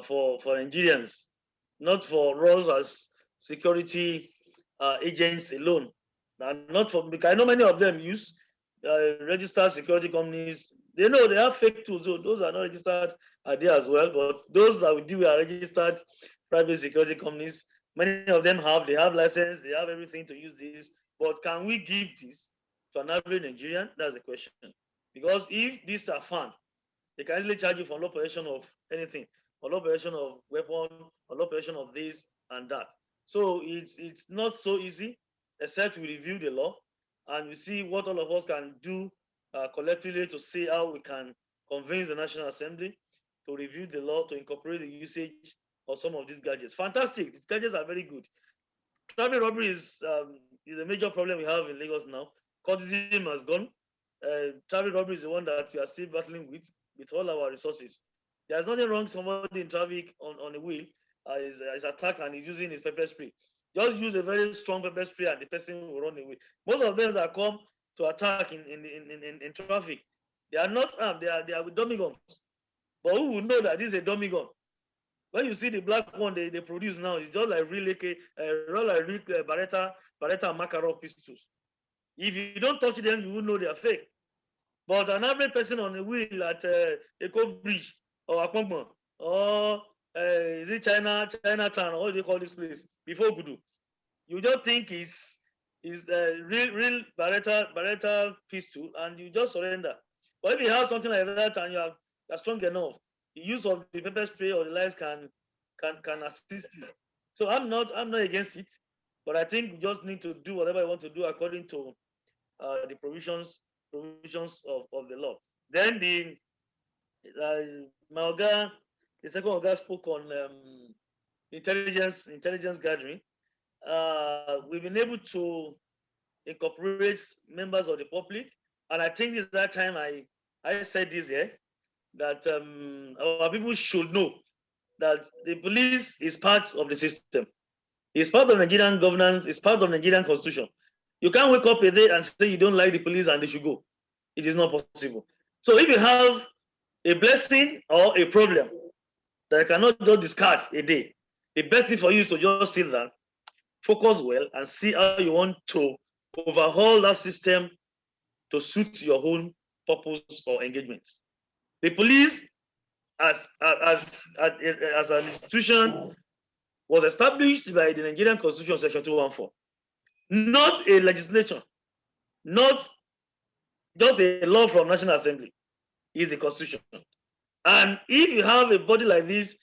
for Nigerians, not for us as security agents alone. And not for, because I know many of them use registered security companies. They know they have fake tools, so those are not registered there as well. But those that we deal with are registered private security companies. Many of them they have license, they have everything to use this. But can we give this to an average Nigerian? That's the question. Because if these are found, they can easily charge you for low possession of anything, or low possession of weapon, or low possession of this and that. So it's not so easy, except we review the law and we see what all of us can do collectively to see how we can convince the National Assembly to review the law to incorporate the usage of some of these gadgets. Fantastic, these gadgets are very good. Traffic robbery is a major problem we have in Lagos now. Courtesy has gone. Traffic robbery is the one that we are still battling with all our resources. There's nothing wrong somebody in traffic on a wheel is attacked and is using his pepper spray. Just use a very strong pepper spray and the person will run away. Most of them that come to attack in traffic, they are not armed, they are with dummy guns. But who will know that this is a dummy gun? When you see the black one they produce now, it's just like real Beretta Makarov pistols. If you don't touch them, you will know they are fake. But an average person on a wheel at Eco Bridge or Akpongman or is it Chinatown, or what do you call this place? Before Gudu, you just think is real Beretta pistol, and you just surrender. But if you have something like that and you are strong enough, the use of the pepper spray or the lights can assist you. So I'm not against it, but I think we just need to do whatever we want to do according to the provisions of the law. Then the second Oga spoke on intelligence gathering. We've been able to incorporate members of the public, and I think this is that time I said this here, that our people should know that the police is part of the system. It's part of Nigerian governance, it's part of Nigerian constitution. You can't wake up a day and say you don't like the police and they should go. It is not possible. So if you have a blessing or a problem that you cannot just discard a day, the best thing for you is to just sit down, focus well, and see how you want to overhaul that system to suit your own purpose or engagements. The police, as an institution, was established by the Nigerian Constitution, Section 214, not a legislation, not just a law from National Assembly. Is the Constitution. And if you have a body like this,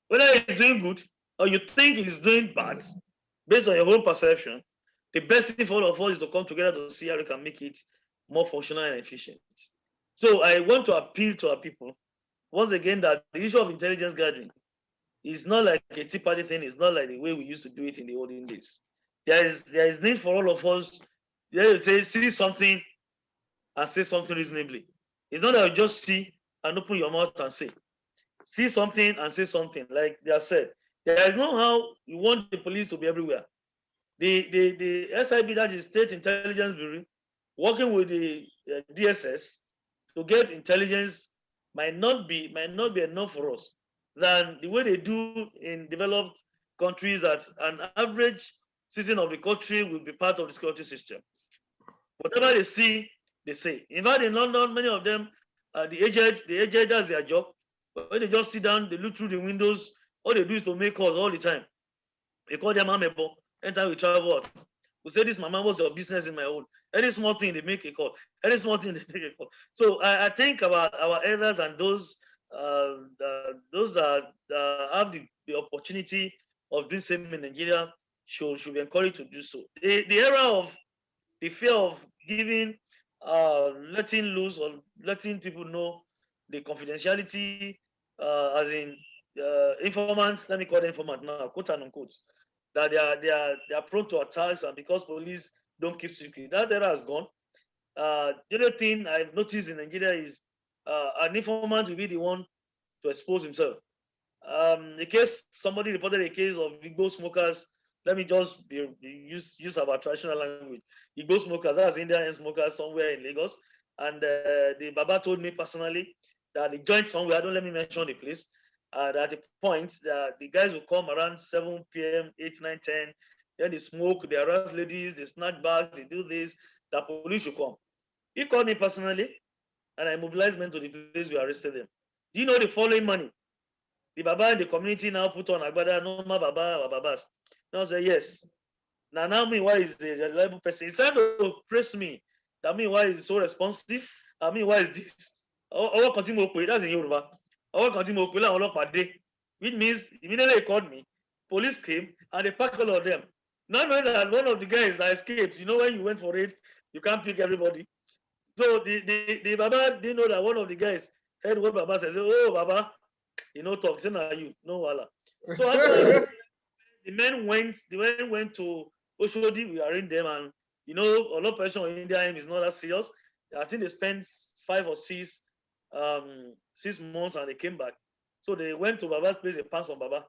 whether it's doing good or you think it's doing bad, based on your own perception, the best thing for all of us is to come together to see how we can make it more functional and efficient. So I want to appeal to our people, once again, that the issue of intelligence gathering is not like a Tea Party thing. It's not like the way we used to do it in the olden days. There is need for all of us to say, see something and say something reasonably. It's not that you just see and open your mouth and say. See something and say something. Like they have said, there is no how you want the police to be everywhere. The SIB, that is State Intelligence Bureau, working with the DSS to get intelligence might not be enough for us than the way they do in developed countries, that an average citizen of the country will be part of the security system. Whatever they see, they say. In fact, in London, many of them, the aged, that's their job. But when they just sit down, they look through the windows, all they do is to make calls all the time. They call them amebo. Anytime we travel, we say, this mama, what's your business in my own? Any small thing, they make a call. Any small thing, they make a call. So I think about our elders and those that have the opportunity of doing same in Nigeria should be encouraged to do so. The era of the fear of giving, letting loose or letting people know the confidentiality, as in informants, let me call them informant now, quote and unquote, that they are prone to attacks, and because police don't keep secret, that era has gone. The other thing I've noticed in Nigeria is an informant will be the one to expose himself. The case, somebody reported a case of Igbo smokers. Let me just use our traditional language. Igbo smokers, that's Indian smokers somewhere in Lagos. And the Baba told me personally that they joined somewhere, don't let me mention the place, at a point that the guys will come around 7 p.m., 8, 9, 10, then they smoke, they harass ladies, they snatch bags, they do this, the police should come. He called me personally, and I mobilized men to the place we arrested them. Do you know the following money? The Baba in the community now put on Agbada, no ma Baba or Babas. Now say yes. Now me, why is the reliable person? He's trying to press me. That mean, why is he so responsive? I mean, why is this? Our continue to that's in Yoruba. Our continue to which means immediately he called me. Police came and they packed all of them. Not knowing that one of the guys that escaped, you know, when you went for it, you can't pick everybody. So the Baba didn't know that one of the guys heard what Baba says. Oh, Baba, you know, talk. Say, nah, you, no, wala. So after the men went to Oshodi, we arranged them, and you know, a lot of pressure in India is not that serious. I think they spent 5 or 6 months and they came back. So they went to Baba's place, they passed on Baba.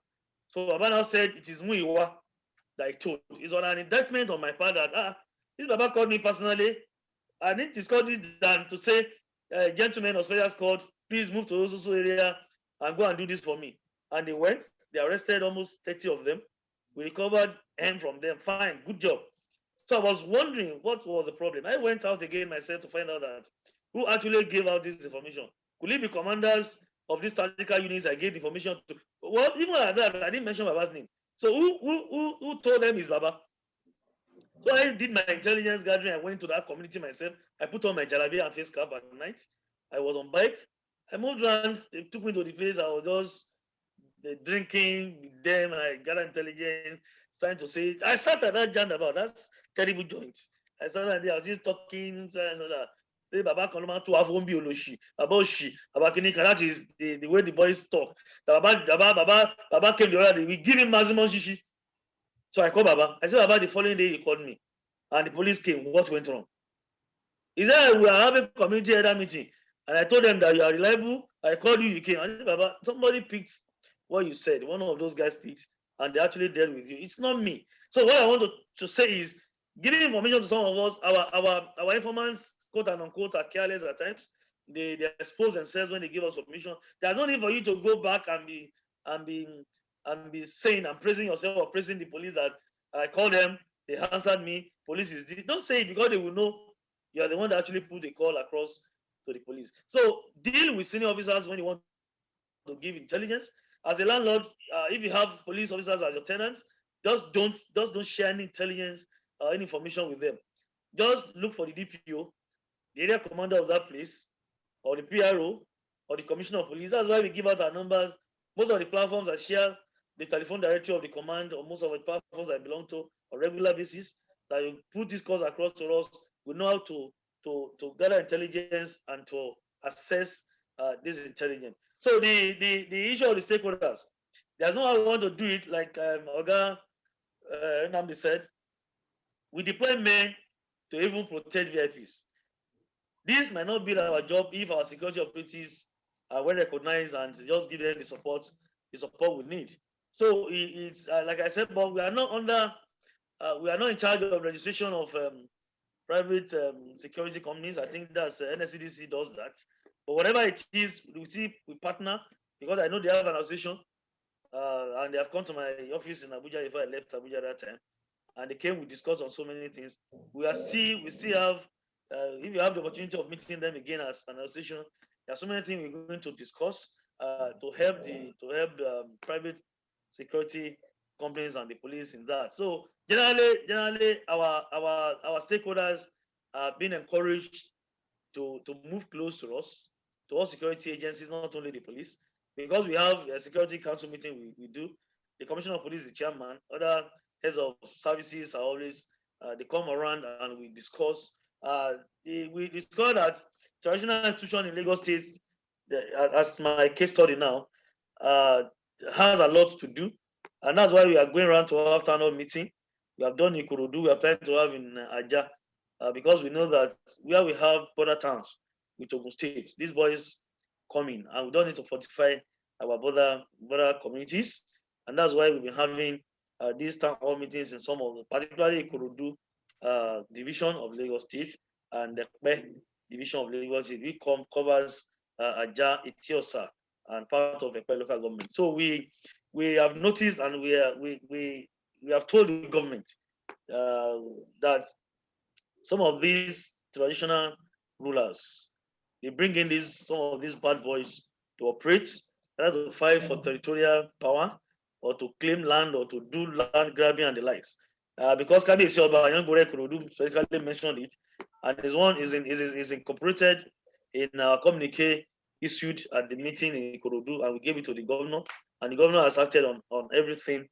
So Baba now said, it is Muiwa that I told. It's on an indictment on my part that this Baba called me personally. And it is called it than to say, gentlemen of special squad, please move to Ososo area and go and do this for me. And they went, they arrested almost 30 of them. We recovered M from them. Fine, good job. So I was wondering what was the problem. I went out again myself to find out that who actually gave out this information. Could it be commanders of these tactical units I gave information to? Well, even at that, I didn't mention Baba's name. So who told them is Baba? So I did my intelligence gathering. I went to that community myself. I put on my jalabi and face cap at night. I was on bike. I moved around. They took me to the place. I was just drinking with them. I got intelligence, trying to say. I sat at that jam about. That's terrible joint. I sat there. I was just talking. That is the way the boys talk. Baba came the other day. We give him maximum shishi. So I called Baba. I said, Baba, the following day he called me. And the police came. What went wrong? He said, we are having a community header meeting. And I told them that you are reliable. I called you, you came. I said, Baba, somebody picked what you said. One of those guys picked. And they actually dealt with you. It's not me. So what I want to say is, giving information to some of us, our informants, quote and unquote, are careless at times. They expose themselves when they give us information. There's no need for you to go back and be saying and praising yourself or praising the police that I called them, they answered me, police is this. Don't say it, because they will know you are the one that actually put the call across to the police. So deal with senior officers when you want to give intelligence. As a landlord, if you have police officers as your tenants, just don't share any intelligence or any information with them. Just look for the DPO, the area commander of that place, or the PRO, or the commissioner of police. That's why we give out our numbers. Most of the platforms are shared the telephone directory of the command or most of the platforms I belong to on regular basis, that you put this calls across to us. We know how to gather intelligence and to assess this intelligence. So the issue of the stakeholders, there's no how we want to do it like Oga Nnamdi said. We deploy men to even protect VIPs. This might not be our job if our security operatives are well recognized and just give them the support we need. So it's like I said, but we are not under, we are not in charge of registration of private security companies. I think that's NSCDC does that. But whatever it is, we partner, because I know they have an association, and they have come to my office in Abuja before I left Abuja that time, and they came. We discussed on so many things. We still have. If you have the opportunity of meeting them again as an association, there are so many things we're going to discuss to help the private security companies and the police in that. So generally, our stakeholders are being encouraged to move close to us, to all security agencies, not only the police, because we have a security council meeting. We do. The commissioner of police is the chairman. Other heads of services are always they come around and we discuss. We discovered that traditional institution in Lagos State, as my case study now, has a lot to do, and that's why we are going around to have town hall meeting. We have done in Ikorodu, we are planning to have in Aja, because we know that where we have border towns with Ogun State, these boys come in, and we don't need to fortify our border communities, and that's why we've been having these town hall meetings in some of the, particularly Ikorodu division of Lagos State and the division of Lagos State, which covers Aja, Itiosa, and part of the local government. So we have noticed, and we have told the government that some of these traditional rulers, they bring in some of these bad boys to operate, either to fight for territorial power, or to claim land, or to do land grabbing and the likes. Because Kabiyesi Oba Yangbore Ikorodu specifically mentioned it, and this one is incorporated in our communique issued at the meeting in Ikorodu, and we gave it to the governor, and the governor has acted on everything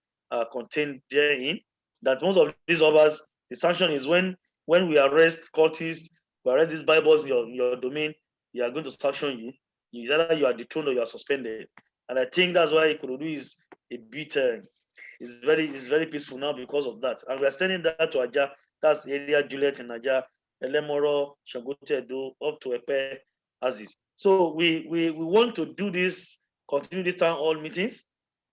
contained therein. That most of these Obas, the sanction is when we arrest cultists, we arrest these Bibles in your domain, we are going to sanction you. Either you are dethroned or you are suspended. And I think that's why Ikorodu is a bit it's very peaceful now because of that. And we are sending that to Aja, that's area Juliet in Aja, Elemoro, Shangote Edo, up to Epe, Aziz. So we want to do this, continue this town hall meetings,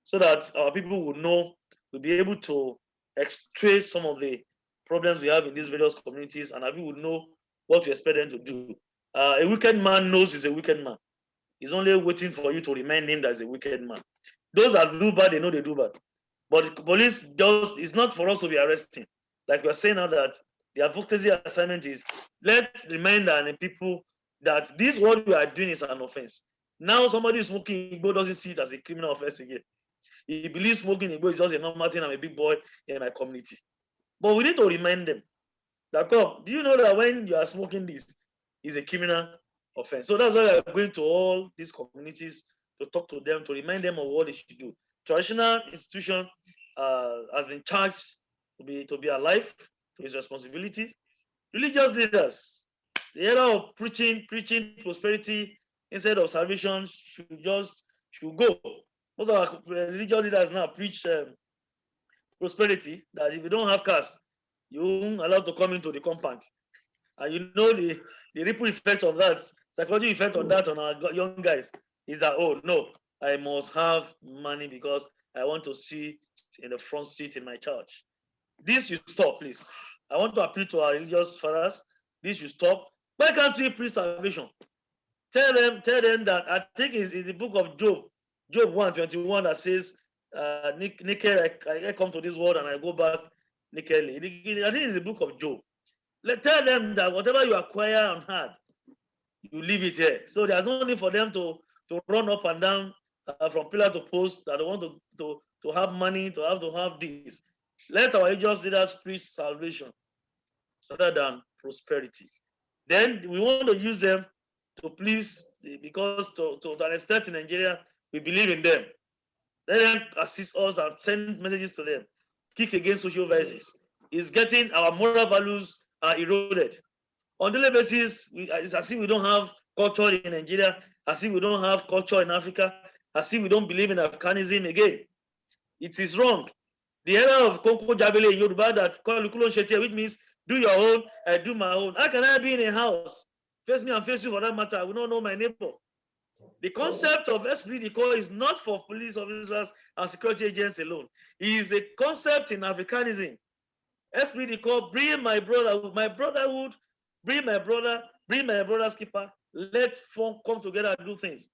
so that our people will know, will be able to extract some of the problems we have in these various communities, and our people will know what we expect them to do. A wicked man knows he's a wicked man. He's only waiting for you to remind him that he's a wicked man. Those that do bad, they know they do bad. But the police it's not for us to be arresting. Like we're saying now, that the advocacy assignment is, let's remind the people that this what we are doing is an offense. Now somebody is smoking Igbo doesn't see it as a criminal offense again. He believes smoking Igbo is just a normal thing. I'm a big boy in my community. But we need to remind them that, come, do you know that when you are smoking this is a criminal offense? So that's why we are going to all these communities to talk to them, to remind them of what they should do. Traditional institution has been charged to be alive to his responsibility. Religious leaders, the era of preaching prosperity instead of salvation should go. Most of our religious leaders now preach prosperity, that if you don't have cars, you're allowed to come into the compound. And you know the ripple effect of that, psychological effect on that on our young guys is that, oh no, I must have money because I want to see in the front seat in my church. This should stop, please. I want to appeal to our religious fathers. This should stop. Why can't we preach salvation? Tell them that, I think it's in the book of Job 1:21, that says, Nickel, I come to this world and I go back nickel. I think it's the book of Job. Tell them that whatever you acquire on earth, you leave it here. So there's no need for them to run up and down from pillar to post, that they want to have money, to have this. Let our religious leaders preach salvation rather than prosperity. Then we want to use them to please, because to an extent in Nigeria, we believe in them. Let them assist us and send messages to them. Kick against social vices. It's getting our moral values are eroded. On daily basis, it's as if we don't have culture in Nigeria, as if we don't have culture in Africa, as if we don't believe in Africanism again. It is wrong. The era of Konko Jabele in Yoruba that Kolukulon Shetia, which means do your own, I do my own. How can I be in a house? Face me and face you for that matter. I will not know my neighbor. The concept of esprit de corps is not for police officers and security agents alone. It is a concept in Africanism. Esprit de corps, bring my brotherhood, bring my brother, bring my brother's keeper. Let's come together and do things.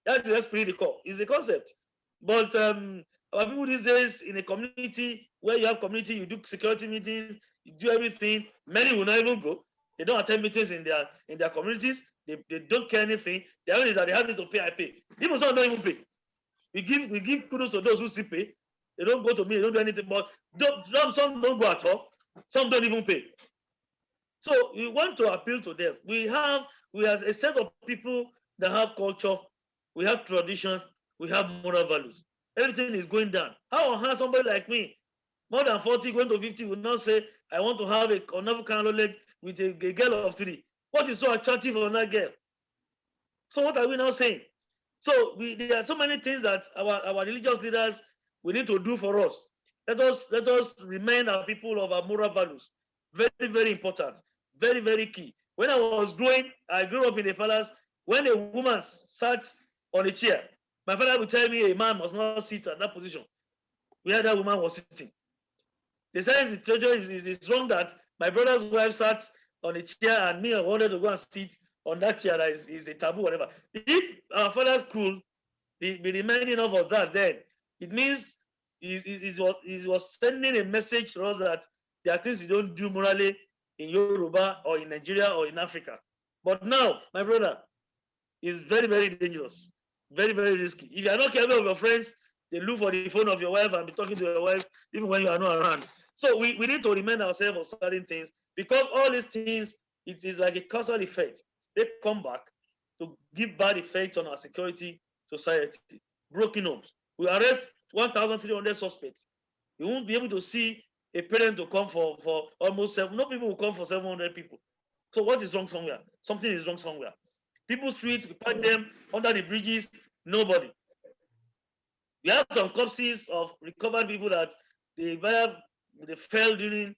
That is esprit de corps. It's a concept. But our people these days in a community where you have community, you do security meetings, you do everything. Many will not even go. They don't attend meetings in their communities. They don't care anything. The only is that they have to pay. I pay. Even some don't even pay. We give kudos to those who still pay. They don't go to me. They don't do anything. But some don't go at all. Some don't even pay. So we want to appeal to them. We have a set of people that have culture. We have tradition. We have moral values. Everything is going down. How on earth somebody like me, more than 40, going to 50, will not say, I want to have a novel kind of leg with a girl of 3. What is so attractive on that girl? So what are we now saying? So there are so many things that our religious leaders we need to do for us. Let us remind our people of our moral values. Very, very important. Very, very key. When I was growing, I grew up in a palace. When a woman sat on a chair, my father would tell me a man must not sit at that position where that woman was sitting. The science is wrong that my brother's wife sat on a chair and me I wanted to go and sit on that chair that is a taboo, whatever. If our father's cool, be reminding of that, then it means he was sending a message to us that there are things you don't do morally in Yoruba or in Nigeria or in Africa. But now, my brother, is very, very dangerous. Very, very risky. If you are not careful of your friends, they look for the phone of your wife and be talking to your wife even when you are not around. So we need to remind ourselves of certain things because all these things, it is like a causal effect. They come back to give bad effects on our security society. Broken homes. We arrest 1,300 suspects. You won't be able to see a parent to come for almost 7. No people will come for 700 people. So what is wrong somewhere? Something is wrong somewhere. People's streets, we pack them under the bridges, nobody. We have some corpses of recovered people that they fell during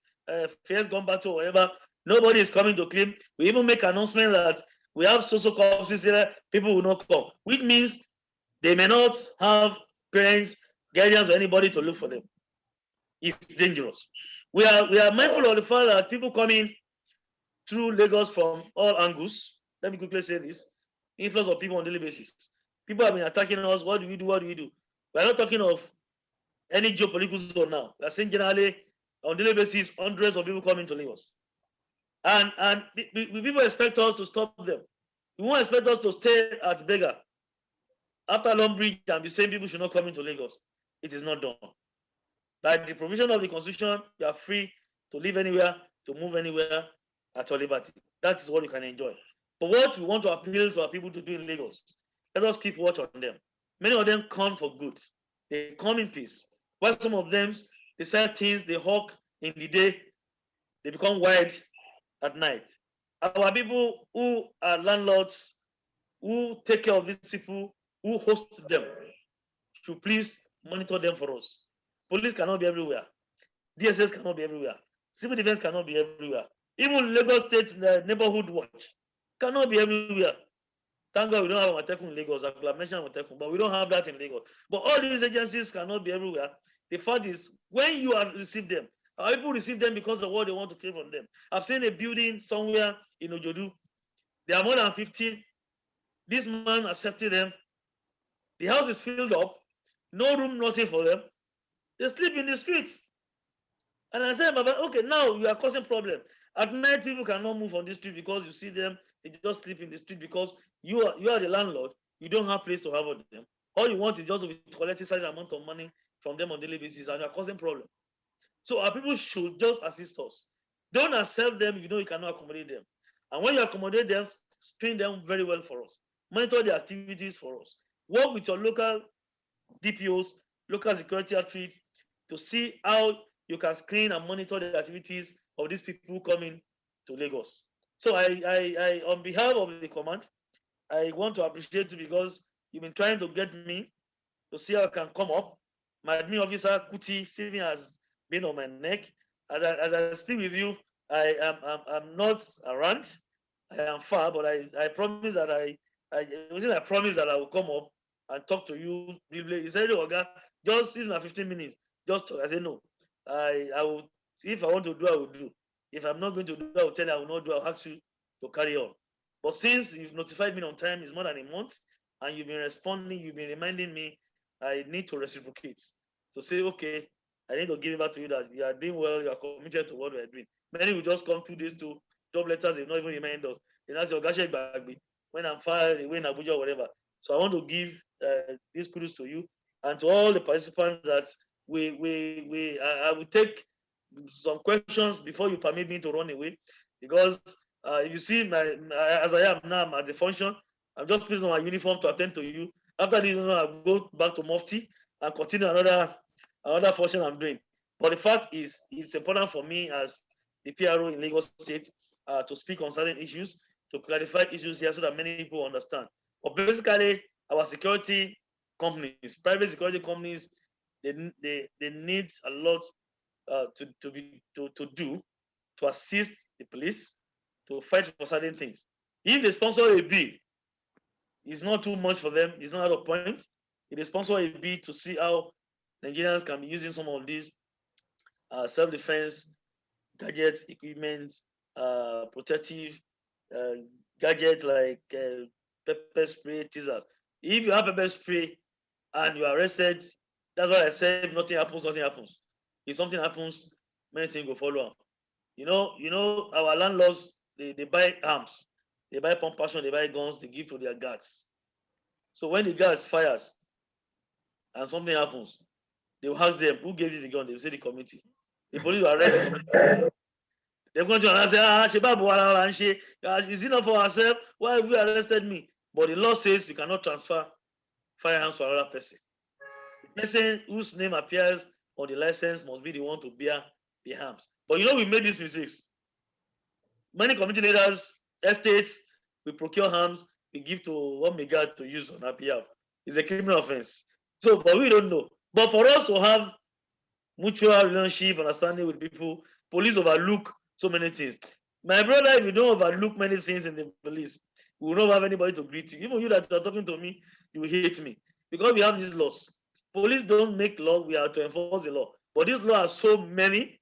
first gun battle or whatever. Nobody is coming to claim. We even make an announcement that we have social corpses here, people will not come, which means they may not have parents, guardians, or anybody to look for them. It's dangerous. We are mindful of the fact that people coming through Lagos from all angles. Let me quickly say this. Influx of people on a daily basis. People have been attacking us. What do we do? What do we do? We're not talking of any geopolitical zone now. We're saying generally on a daily basis, hundreds of people coming to Lagos. And people expect us to stop them. We won't expect us to stay at Bega after Long Bridge and be saying people should not come into Lagos. It is not done. By the provision of the Constitution, you are free to live anywhere, to move anywhere at your liberty. That is what you can enjoy. But what we want to appeal to our people to do in Lagos, let us keep watch on them. Many of them come for good. They come in peace. While some of them, they say things, they hawk in the day, they become wild at night. Our people who are landlords, who take care of these people, who host them, should please monitor them for us. Police cannot be everywhere. DSS cannot be everywhere. Civil defense cannot be everywhere. Even Lagos State Neighborhood Watch cannot be everywhere. Thank God we don't have Amatekun in Lagos. I could have mentioned Amatekun, but we don't have that in Lagos. But all these agencies cannot be everywhere. The fact is, when you have received them, people receive them because of what they want to claim from them. I've seen a building somewhere in Ojodu. There are more than 15. This man accepted them. The house is filled up. No room, nothing for them. They sleep in the streets. And I said, okay, now you are causing problem. At night, people cannot move on the street because you see them, they just sleep in the street because you are the landlord. You don't have place to have on them. All you want is just to be collecting certain amount of money from them on a daily basis, and you are causing problem. So our people should just assist us. Don't accept them if you know you cannot accommodate them. And when you accommodate them, train them very well for us. Monitor the activities for us. Work with your local DPOs, local security outfits, to see how you can screen and monitor the activities of these people coming to Lagos. So I on behalf of the command, I want to appreciate you because you've been trying to get me to see how I can come up. My admin officer Kuti Stephen has been on my neck. As I speak with you, I'm not around. I am far, but I promise that I promise that I will come up and talk to you. He said, "Oga, just even 15 minutes, just talk." I said, "No, I will. If I want to do, I will do. If I'm not going to do, I will tell you I will not do. I'll ask you to carry on." But since you've notified me on time, it's more than a month, and you've been responding, you've been reminding me, I need to reciprocate. To say, okay, I need to give it back to you that you are doing well, you are committed to what we are doing. Many will just come 2 days to drop letters, they not even remind us. They not say, "Ogashe Bagbi," when I'm far away in Abuja or whatever. So I want to give this kudos to you and to all the participants that I will take some questions before you permit me to run away, because you see, as I am now, I'm at the function. I'm just putting on my uniform to attend to you. After this, I'll go back to Mufti and continue another function I'm doing. But the fact is, it's important for me as the PRO in Lagos State to speak on certain issues, to clarify issues here so that many people understand. But basically, our security companies, private security companies, they need a lot to do to assist the police to fight for certain things. If they sponsor a bill, it's not too much for them. It's not out of point. If they sponsor a bill to see how Nigerians can be using some of these self-defense gadgets, equipment, protective gadgets like pepper spray, teasers. If you have pepper spray and you are arrested, that's what I said. If nothing happens, nothing happens. If something happens, many things will follow up. You know, our landlords, they buy arms, they buy pump action, they buy guns, they give to their guards. So when the guards fires and something happens, they will ask them, who gave you the gun? They will say the committee. The police will arrest the committee. They're going to say, is it not for ourselves? Why have you arrested me? But the law says you cannot transfer firearms to another person. The person whose name appears on the license must be the one to bear the arms. But we made these mistakes. Many community leaders, estates, we procure arms, we give to one mega to use on our behalf. It's a criminal offense. So, but we don't know. But for us to have mutual relationship, understanding with people, police overlook so many things. My brother, if you don't overlook many things in the police, we will not have anybody to greet you. Even you that are talking to me, you hate me. Because we have these laws. Police don't make law, we are to enforce the law. But these laws are so many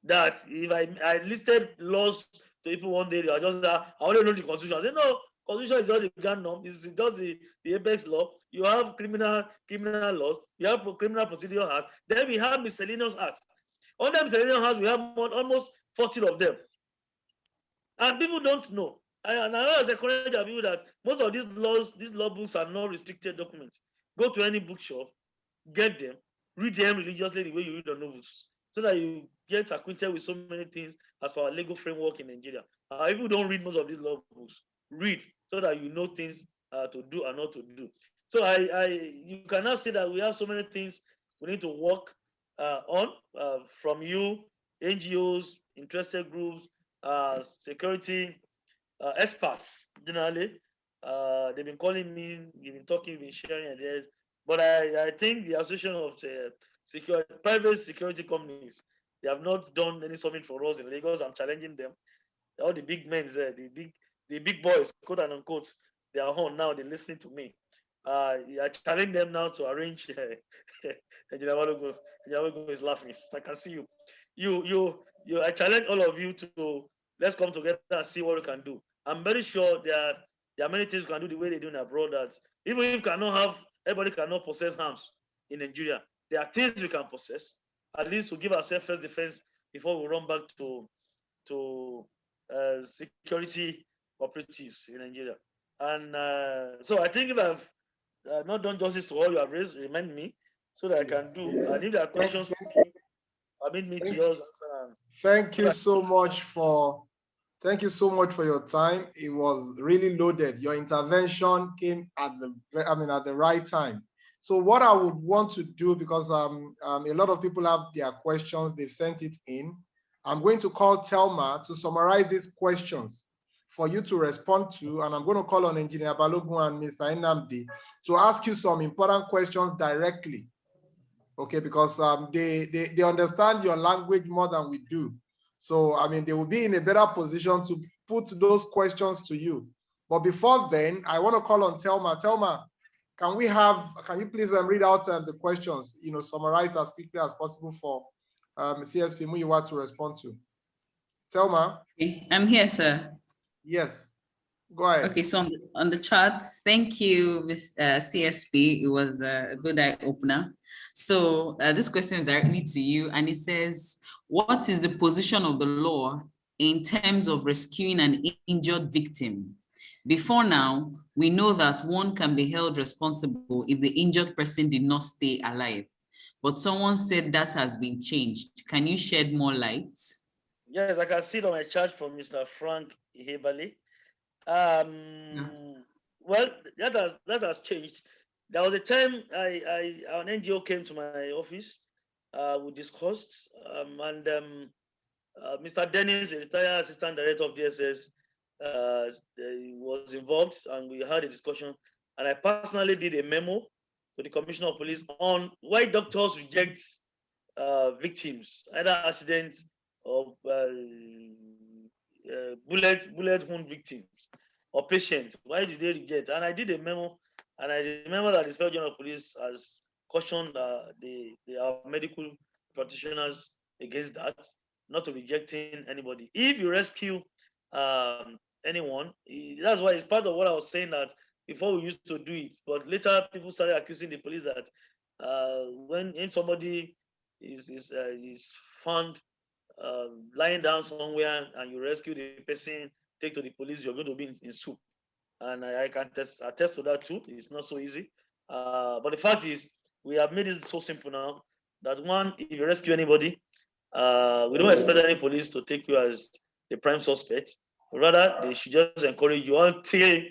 that if I listed laws to people one day, they are just I want to know the constitution. I say, no, constitution is not the grand norm, it's just the apex law. You have criminal laws, you have criminal procedural acts, then we have miscellaneous acts. Under miscellaneous acts, we have almost 40 of them. And people don't know. And I always encourage people that most of these laws, these law books are not restricted documents. Go to any bookshop, get them, read them religiously the way you read the novels, so that you get acquainted with so many things as for our legal framework in Nigeria. People don't read most of these law books. Read so that you know things to do and not to do. So you cannot say that we have so many things we need to work on from you, NGOs, interested groups, security experts generally. They've been calling me, we've been talking, we've been sharing ideas. But I think the Association of Private Security Companies, they have not done any summit for us in Lagos. I'm challenging them. All the big men there, the big boys, quote and unquote, they are on now, they're listening to me. I challenge them now to arrange. Engineer is laughing. I can see you. I challenge all of you to let's come together and see what we can do. I'm very sure there are many things we can do the way they do in abroad. That even if everybody cannot possess arms in Nigeria, there are things we can possess, at least to give ourselves first defense before we run back to security operatives in Nigeria. And so I think if I've not done justice to all you have raised, remind me so that I can do. And if there are questions, permit me to yours. Thank you so much for your time. It was really loaded. Your intervention came at the right time. So what I would want to do, because a lot of people have their questions, they've sent it in. I'm going to call Telma to summarize these questions for you to respond to, and I'm going to call on Engineer Balogun and Mr. Nnamdi to ask you some important questions directly. Okay, because they understand your language more than we do. So, I mean, they will be in a better position to put those questions to you. But before then, I want to call on Telma. Telma, can you please read out the questions, summarize as quickly as possible for CSP Muyiwa to respond to. Telma? Okay, I'm here, sir. Yes, go ahead. Okay, so on the charts, thank you, Ms. CSP. It was a good eye opener. So this question is directly to you, and it says, what is the position of the law in terms of rescuing an injured victim? Before now, we know that one can be held responsible if the injured person did not stay alive, but someone said that has been changed. Can you shed more light? Yes, I can see it on my chart from Mr. Frank Ihebali. Well, that has changed. There was a time an NGO came to my office. We discussed, and Mr. Dennis, a retired assistant director of DSS, was involved, and we had a discussion. And I personally did a memo to the Commissioner of Police on why doctors reject victims, either accidents or bullet wound victims or patients. Why do they reject? And I did a memo, and I remember that the Inspector General of Police has cautioned our medical practitioners against that, not to rejecting anybody. If you rescue anyone, that's why it's part of what I was saying, that before we used to do it, but later people started accusing the police that when somebody is found lying down somewhere and you rescue the person, take to the police, you're going to be in soup. And I can attest to that too. It's not so easy. But the fact is, we have made it so simple now that one, if you rescue anybody, we don't expect any police to take you as the prime suspect. Rather, they should just encourage you until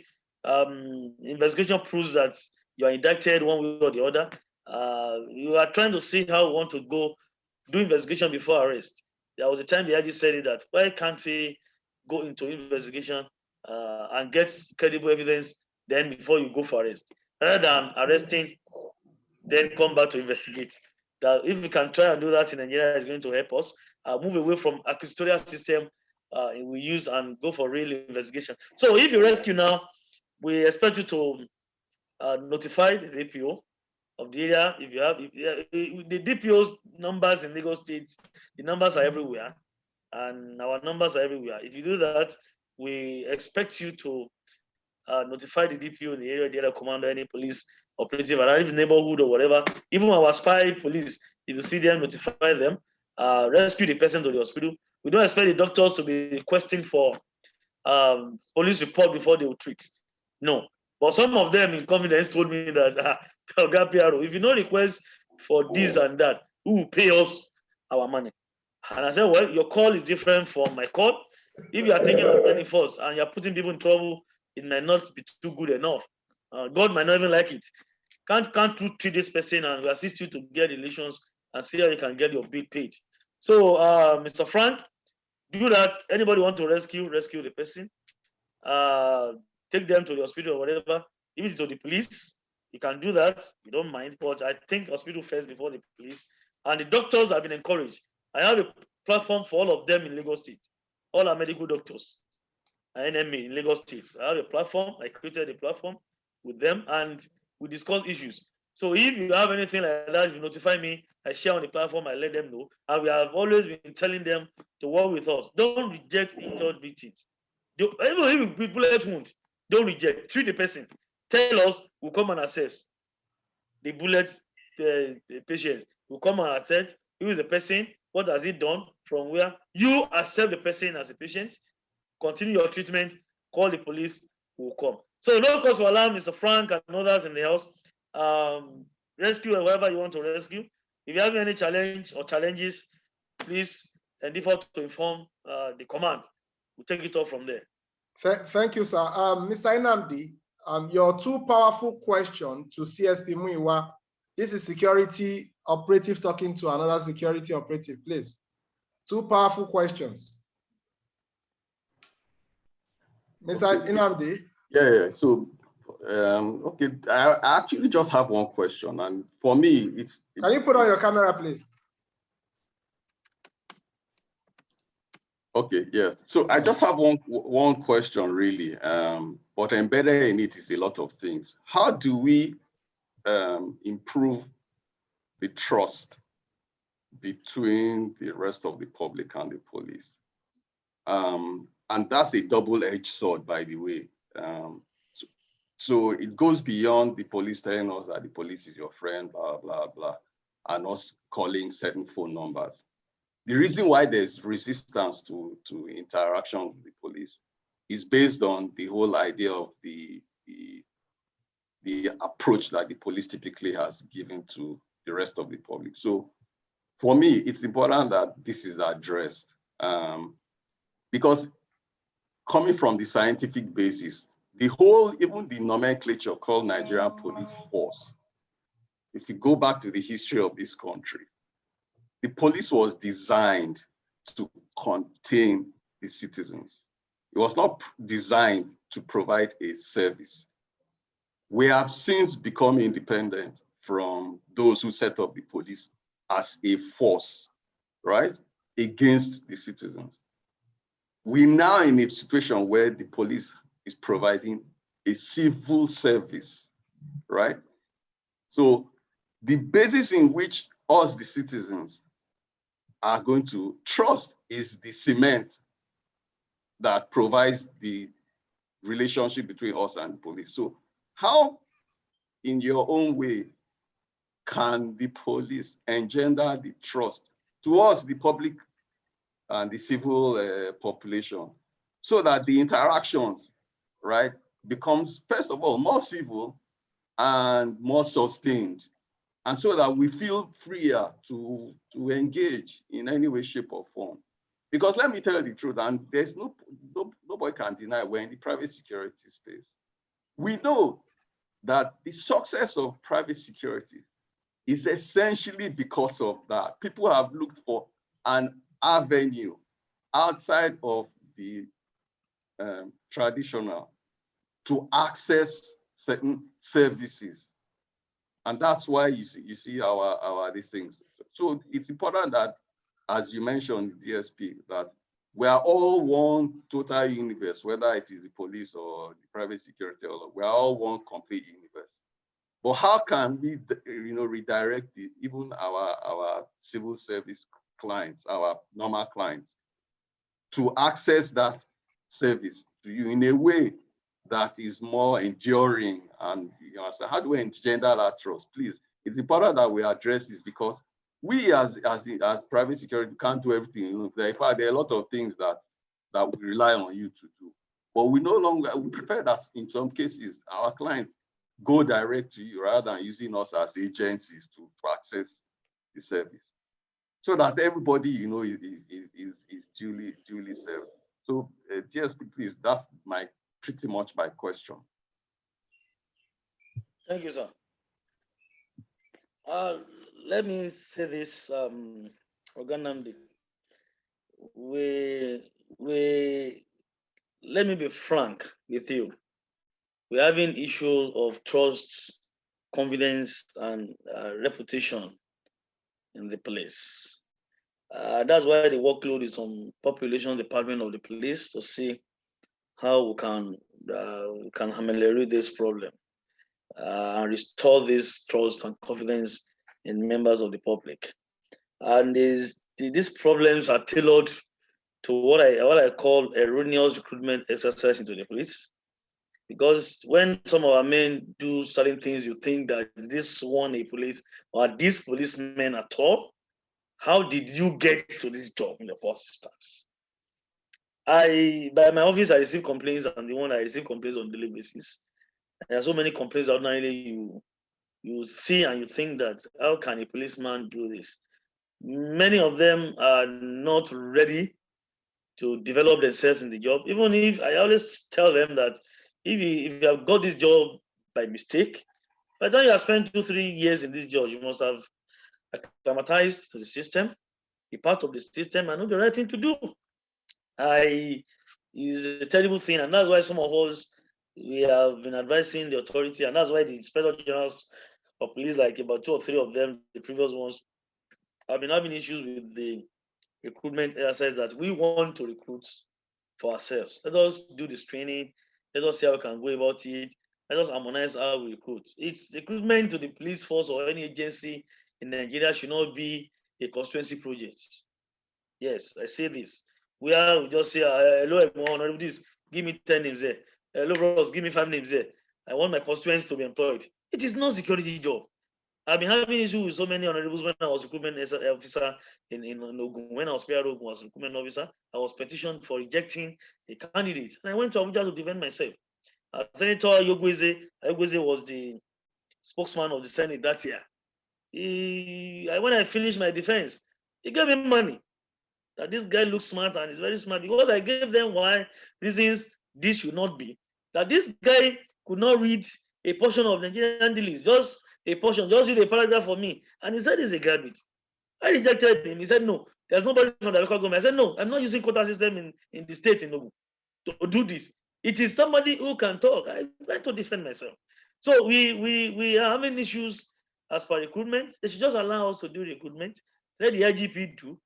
investigation proves that you are indicted one way or the other. You are trying to see how we want to go do investigation before arrest. There was a time the IG said that, why can't we go into investigation and get credible evidence then before you go for arrest, rather than arresting, then come back to investigate. That if we can try and do that in Nigeria, is going to help us move away from accusatorial system we use and go for real investigation. So if you rescue now, we expect you to notify the DPO of the area. If you have the DPO's numbers in Lagos State, the numbers are everywhere, and our numbers are everywhere. If you do that, we expect you to notify the DPO in the area, the area commander, any police operative around the neighborhood or whatever. Even our spy police, if you see them, notify them, rescue the person to the hospital. We don't expect the doctors to be requesting for police report before they will treat. No. But some of them in confidence told me that, if you no request for this and that, who will pay us our money? And I said, well, your call is different from my call. If you are thinking of any first and you're putting people in trouble, it might not be too good enough. God might not even like it. Can't you treat this person and we assist you to get relations and see how you can get your bill paid. So, Mr. Frank, do that. Anybody want to rescue the person. Take them to the hospital or whatever. If it's to the police, you can do that. You don't mind, but I think hospital first before the police. And the doctors have been encouraged. I have a platform for all of them in Lagos State. All our medical doctors, NMA in Lagos State. I have a platform. I created a platform with them, and we discuss issues. So if you have anything like that, you notify me. I share on the platform. I let them know. And we have always been telling them to work with us. Don't reject injured victims. Even if we bullet wound, don't reject. Treat the person. Tell us. We'll come and assess the bullet the patient. We'll come and assess who is the person. What has he done? From where? You accept the person as a patient. Continue your treatment. Call the police. Will come. So no cause for alarm, Mr. Frank and others in the house. Rescue whoever you want to rescue. If you have any challenge or challenges, please endeavor to inform the command. We'll take it off from there. Thank you, sir. Mr. Nnamdi, your two powerful questions to CSP Muyiwa This is security operative talking to another security operative, please. Two powerful questions. Mr. Inamdi? Yeah. So, okay, I actually just have one question, and for me, it's. Can you put on your camera, please? Okay, yeah. So I just have one question really, but embedded in it is a lot of things. How do we improve the trust between the rest of the public and the police? And that's a double-edged sword, by the way. So it goes beyond the police telling us that the police is your friend, blah, blah, blah, and us calling certain phone numbers. The reason why there's resistance to interaction with the police is based on the whole idea of the approach that the police typically has given to the rest of the public. So for me, it's important that this is addressed because coming from the scientific basis, even the nomenclature called Nigerian Police Force, if you go back to the history of this country, the police was designed to contain the citizens. It was not designed to provide a service. We have since become independent from those who set up the police as a force, right, against the citizens. We're now in a situation where the police is providing a civil service, right? So the basis in which us, the citizens, are going to trust is the cement that provides the relationship between us and the police. So how, in your own way, can the police engender the trust towards the public and the civil population so that the interactions, right, becomes, first of all, more civil and more sustained, and so that we feel freer to engage in any way, shape, or form? Because let me tell you the truth, and there's nobody can deny we're in the private security space. We know that the success of private security is essentially because of that. People have looked for an avenue outside of the traditional to access certain services. And that's why you see our these things. So it's important that, as you mentioned, DSP, that we are all one total universe, whether it is the police or the private security, we are all one complete universe. But how can we, redirect even our civil service clients, our normal clients, to access that service to you in a way that is more enduring? And so how do we engender that trust? Please, it's important that we address this, because we as private security can't do everything. In fact, there are a lot of things that we rely on you to do. But we prefer that in some cases our clients go direct to you rather than using us as agencies to access the service, so that everybody is duly served. So DSP, please, that's pretty much my question. Thank you, sir. Let me say this, Oga Nnamdi. Let me be frank with you. We're having issue of trust, confidence, and reputation in the police. That's why the workload is on population department of the police to see how we can ameliorate this problem and restore this trust and confidence in members of the public. And these problems are tailored to what I call erroneous recruitment exercise into the police. Because when some of our men do certain things, you think that this one a police or this policeman at all. How did you get to this job in the first instance? By my office, I receive complaints, and the one I receive complaints on a daily basis. There are so many complaints ordinarily you see and you think that how can a policeman do this? Many of them are not ready to develop themselves in the job. Even if I always tell them that if you have got this job by mistake, By the time you have spent 2-3 years in this job, you must have acclimatized to the system, be part of the system, and know the right thing to do. Is a terrible thing, and that's why some of us, we have been advising the authority, and that's why the inspector generals of police, like about 2 or 3 of them, the previous ones, have been having issues with the recruitment exercise that we want to recruit for ourselves. Let us do this training. Let us see how we can go about it. Let us harmonize how we recruit. It's recruitment to the police force or any agency in Nigeria should not be a constituency project. Yes, I say this. We just say, hello, this, give me 10 names there. Hello, Ross, give me 5 names there. I want my constituents to be employed. It is not security job. I've been having issues with so many honorables when I was recruitment officer in Ogun. When I was PR Ogun, I was recruitment officer. I was petitioned for rejecting a candidate. And I went to Abuja to defend myself. Senator Ayogweze was the spokesman of the Senate that year. When I finished my defense, he gave me money. That this guy looks smart and is very smart, because I gave them why reasons this should not be. That this guy could not read a portion of Nigerian dealings, just a portion, just read a paragraph for me. And he said he's a graduate. I rejected him. He said, no, there's nobody from the local government. I said, no, I'm not using quota system in the state in Ogun to do this. It is somebody who can talk. I went to defend myself. So we are having issues as per recruitment. They should just allow us to do recruitment. Let the IGP do.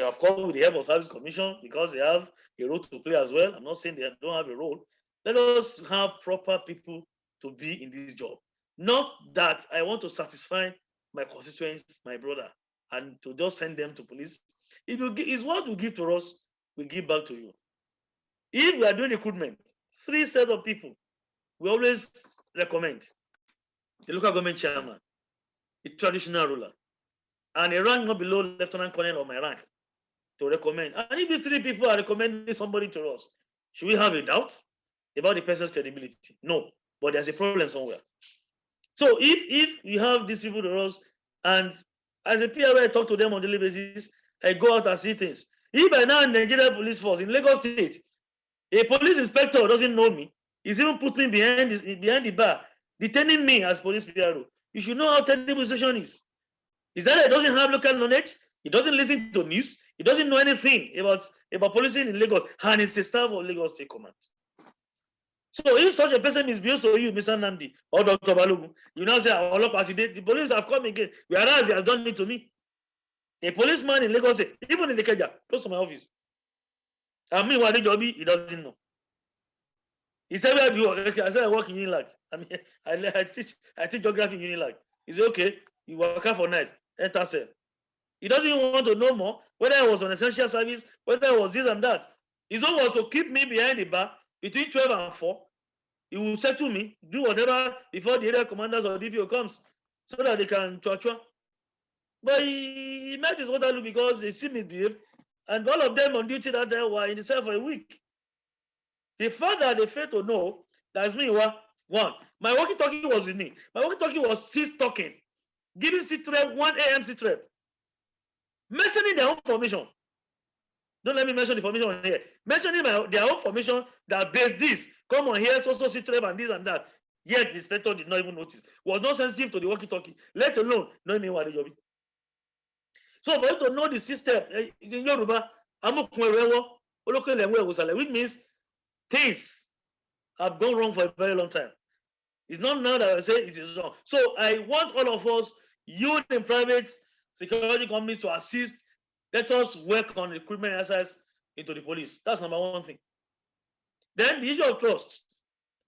Of course, with the help of Service Commission, because they have a role to play as well. I'm not saying they don't have a role. Let us have proper people to be in this job. Not that I want to satisfy my constituents, my brother, and to just send them to police. If you is what we give to us, we give back to you. If we are doing recruitment, 3 sets of people, we always recommend the local government chairman, the traditional ruler, and a rank not below lieutenant colonel of my rank to recommend. And if the 3 people are recommending somebody to us, should we have a doubt about the person's credibility? No, but there's a problem somewhere. So if you have these people to us, and as a PRO, I talk to them on a daily basis, I go out and see things. If I now Nigeria Police Force in Lagos State, a police inspector doesn't know me, he's even put me behind the bar, detaining me as police PRO. You should know how terrible the situation is. Is that he doesn't have local knowledge? He doesn't listen to news. He doesn't know anything about policing in Lagos, and it's a staff of Lagos State Command. So if such a person misbehaves to you, Mr. Nnamdi or Dr. Balogun, you now say, the police have come again, whereas he has done it to me. A policeman in Lagos State, even in the Keja, close to my office. And me, he doesn't know. He said, where do you work? I said, I work in Unilag. I mean, I teach geography in Unilag. He said, okay, you work out for night, enter cell. He doesn't want to know more, whether I was on essential service, whether I was this and that. His own was to keep me behind the bar between 12 and 4. He will settle me, do whatever before the area commanders or DPO comes, so that they can torture. But he met his Waterloo because they see me behave, and all of them on duty that day were in the cell for a week. The fact that they failed to know that's me, one, my walkie-talkie was with me. My walkie-talkie was cease talking, giving CTREP 1 AM CTREP, mentioning their own formation. Don't let me mention the formation here. Mentioning their own formation that based this, come on here, so CTREP and this and that. Yet the inspector did not even notice. Was not sensitive to the walkie-talkie, let alone knowing me what the job is. So for you to know the system, in Yoruba, which means things have gone wrong for a very long time. It's not now that I say it is wrong. So I want all of us, youth and private security companies, to assist. Let us work on recruitment exercise into the police. That's number 1 thing. Then the issue of trust.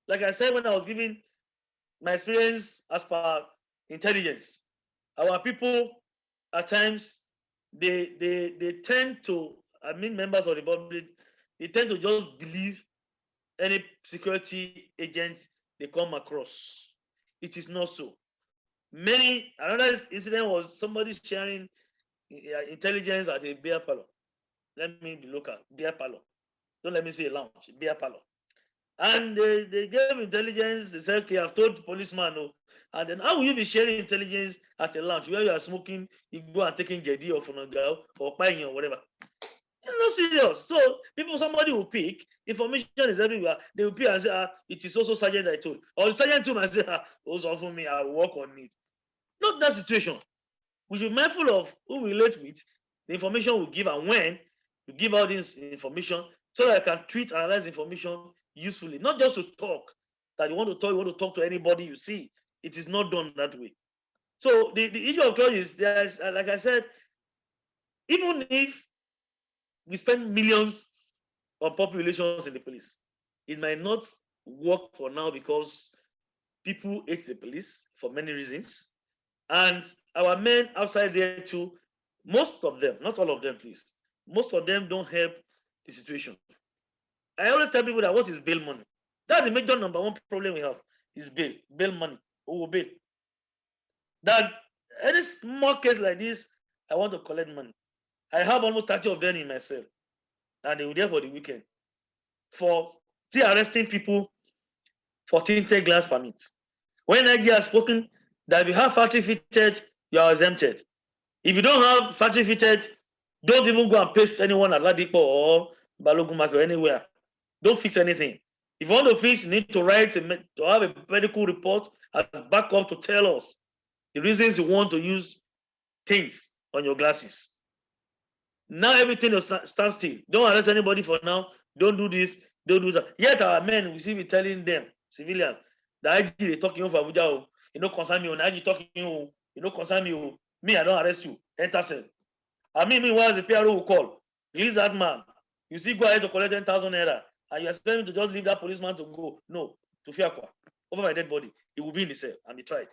Like I said when I was giving my experience as per intelligence, our people at times they tend to, members of the public, they tend to just believe any security agent they come across. It is not so. Another incident was somebody sharing intelligence at a beer parlor. Let me be local, beer parlor. Don't let me say a lounge, beer parlor. And they gave intelligence. They said, okay, I've told the policeman, no. And then how will you be sharing intelligence at a lounge where you are smoking, you go and taking JD or Funagal or Pine or whatever? It's not serious. So somebody will pick, information is everywhere. They will pick and say, it is also sergeant I told. Or the sergeant too might say, those are for me, I will work on it. Not that situation. We should be mindful of who we relate with, the information we give, and when we give out this information, so that I can treat, analyze information usefully, not just to talk. That you want to talk to anybody you see. It is not done that way. So the issue of trust is, there's, like I said, even if we spend millions on public relations in the police, it might not work for now because people hate the police for many reasons. And our men outside there too, most of them, not all of them, please, most of them don't help the situation. I always tell people that what is bail money? That's the major number one problem we have, is bail money, bail. That any small case like this, I want to collect money. I have almost 30 of them in my cell, and they were there for the weekend for still arresting people for tinted glass permits. When IG has spoken that if you have factory fitted, you are exempted. If you don't have factory fitted, don't even go and paste anyone at Ladipo or Balogun Market or anywhere. Don't fix anything. If you want to fix, you need to write to have a medical report as backup to tell us the reasons you want to use things on your glasses. Now everything will stand still. Don't arrest anybody for now. Don't do this. Don't do that. Yet our men, we see me telling them, civilians, the IG they talking over Abuja, you know, concern me. On IG talking, you know, concern me. Me, I don't arrest you. Enter cell. I mean, once the PRO will call, release that man. You see, go ahead to collect 10,000 naira, and you expect me to just leave that policeman to go. No, to Fiakwa, over my dead body. He will be in the cell and be tried.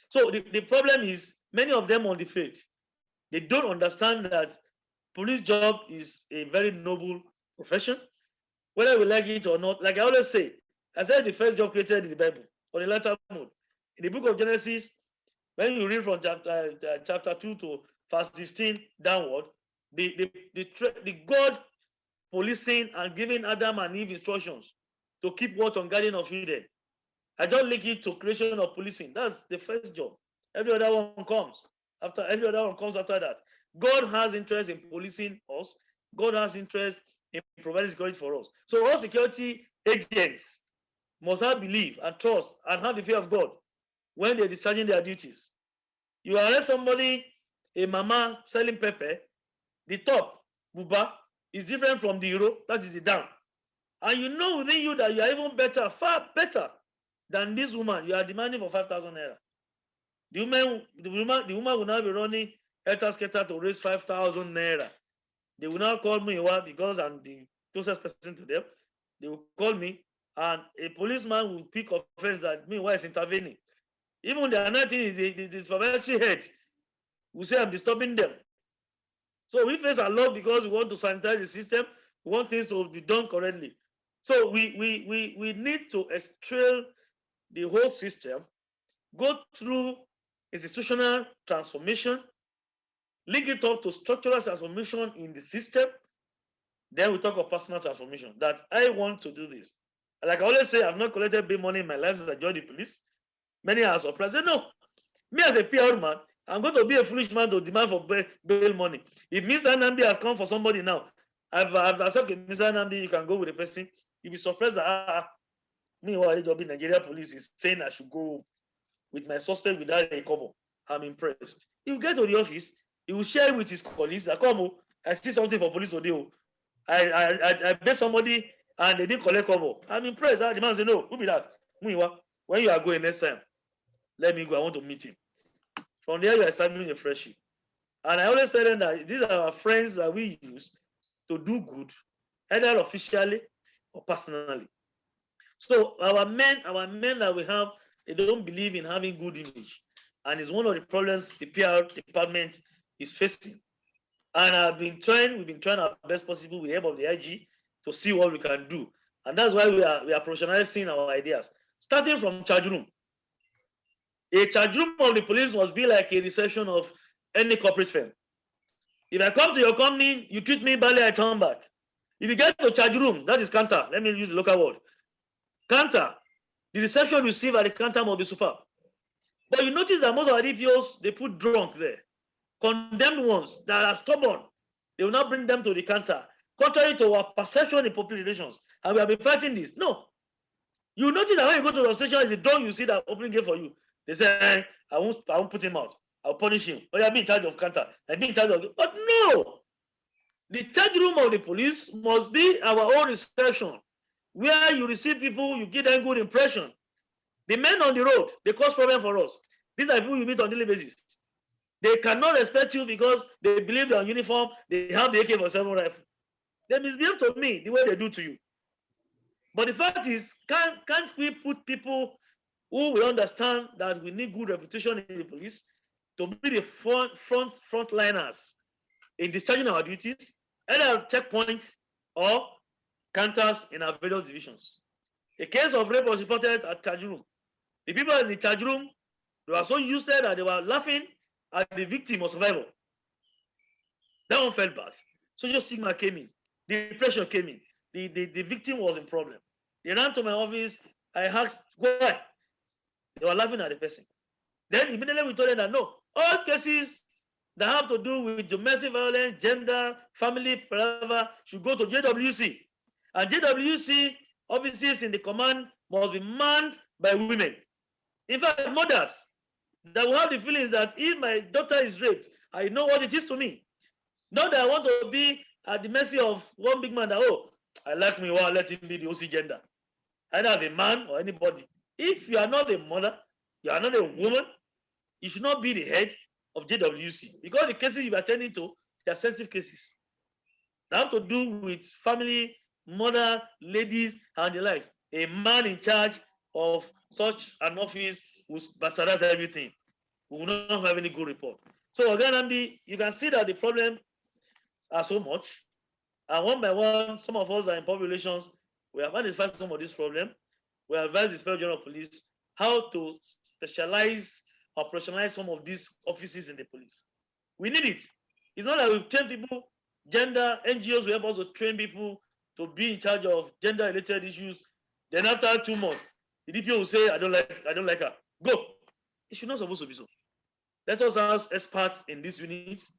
So the problem is, many of them on the faith, they don't understand that police job is a very noble profession, whether we like it or not. Like I always say, I said the first job created in the Bible, on the latter mode. In the book of Genesis, when you read from chapter 2 to verse 15 downward, the God policing and giving Adam and Eve instructions to keep watch on Garden of Eden. I don't link it to creation of policing. That's the first job. Every other one comes after that. God has interest in policing us. God has interest in providing security for us. So all security agents must have belief and trust and have the fear of God when they're discharging their duties. You arrest somebody, a mama selling pepper, the top, buba, is different from the euro, that is the down. And you know within you that you are even better, far better than this woman. You are demanding for 5,000 naira. The woman will now be running skater to raise 5,000 naira. They will now call me because I'm the closest person to them. They will call me, and a policeman will pick offense that meanwhile is intervening. Even the another thing is the supervisory head will say I'm disturbing them. So we face a lot because we want to sanitize the system. We want things to be done correctly. So we need to extract the whole system, go through institutional transformation, link it up to structural transformation in the system. Then we talk of personal transformation, that I want to do this. Like I always say, I've not collected big money in my life since I joined the police. Many are surprised. Say, no, me as a PR man, I'm going to be a foolish man to demand for bail money. If Mr. Nnamdi has come for somebody now, I've accepted Mr. Nnamdi, you can go with the person. You'll be surprised that me who are job in Nigeria police is saying I should go with my suspect without a cover. I'm impressed. He will get to the office, he will share it with his colleagues. That come, I see something for police today. I bet somebody and they didn't collect cover. I'm impressed. The man say, no, who be that? When you are going next time, let me go. I want to meet him. From there, you are establishing a friendship. And I always tell them that these are our friends that we use to do good, either officially or personally. So our men that we have, they don't believe in having good image. And it's one of the problems the PR department is facing. And we've been trying our best possible with the help of the IG to see what we can do. And that's why we are professionalizing our ideas. Starting from charge room. A charge room of the police must be like a reception of any corporate firm. If I come to your company, you treat me badly, I turn back. If you get to charge room, that is counter. Let me use the local word. Counter. The reception you receive at the counter must be superb. But you notice that most of our DPOs, they put drunk there. Condemned ones that are stubborn. they will not bring them to the counter, contrary to our perception in public relations. And we have been fighting this. No. You notice that when you go to the station, it's the door you see that opening gate for you. They say, I won't put him out. I'll punish him. Oh, I'll be in charge of counter. I'll be in charge of. But no. The charge room of the police must be our own reception, where you receive people, you give them good impression. The men on the road, they cause problem for us. These are people you meet on daily basis. They cannot respect you because they believe they're on uniform, they have the AK-47 rifle. They misbehave to me the way they do to you. But the fact is, can't we put people who will understand that we need good reputation in the police to be the front liners in discharging our duties, either checkpoints or counters in our various divisions? A case of rape was reported at charge room. The people in the charge room, they were so useless that they were laughing at the victim or survivor. That one felt bad. Social stigma came in. Depression came in. The victim was in problem. They ran to my office. I asked why. They were laughing at the person. Then immediately we told them that no, all cases that have to do with domestic violence, gender, family, forever, should go to JWC. And JWC offices in the command must be manned by women. In fact, mothers that will have the feelings that if my daughter is raped, I know what it is to me. Not that I want to be at the mercy of one big man that, oh, I like me, well, let him be the OC gender. Either as a man or anybody. If you are not a mother, you are not a woman, you should not be the head of JWC. Because the cases you are attending to, they are sensitive cases. They have to do with family, mother, ladies, and the likes. A man in charge of such an office will bastardize everything. We will not have any good report. So again, Andy, you can see that the problems are so much. And one by one, some of us are in public relations. We have identified some of this problem. We have advised the Inspector General of Police how to specialize, operationalize some of these offices in the police. We need it. It's not that we've trained people, gender, NGOs will help us to train people to be in charge of gender-related issues. Then after 2 months, the DPO will say, I don't like her. Go. It should not supposed to be so. Let us ask experts in these units.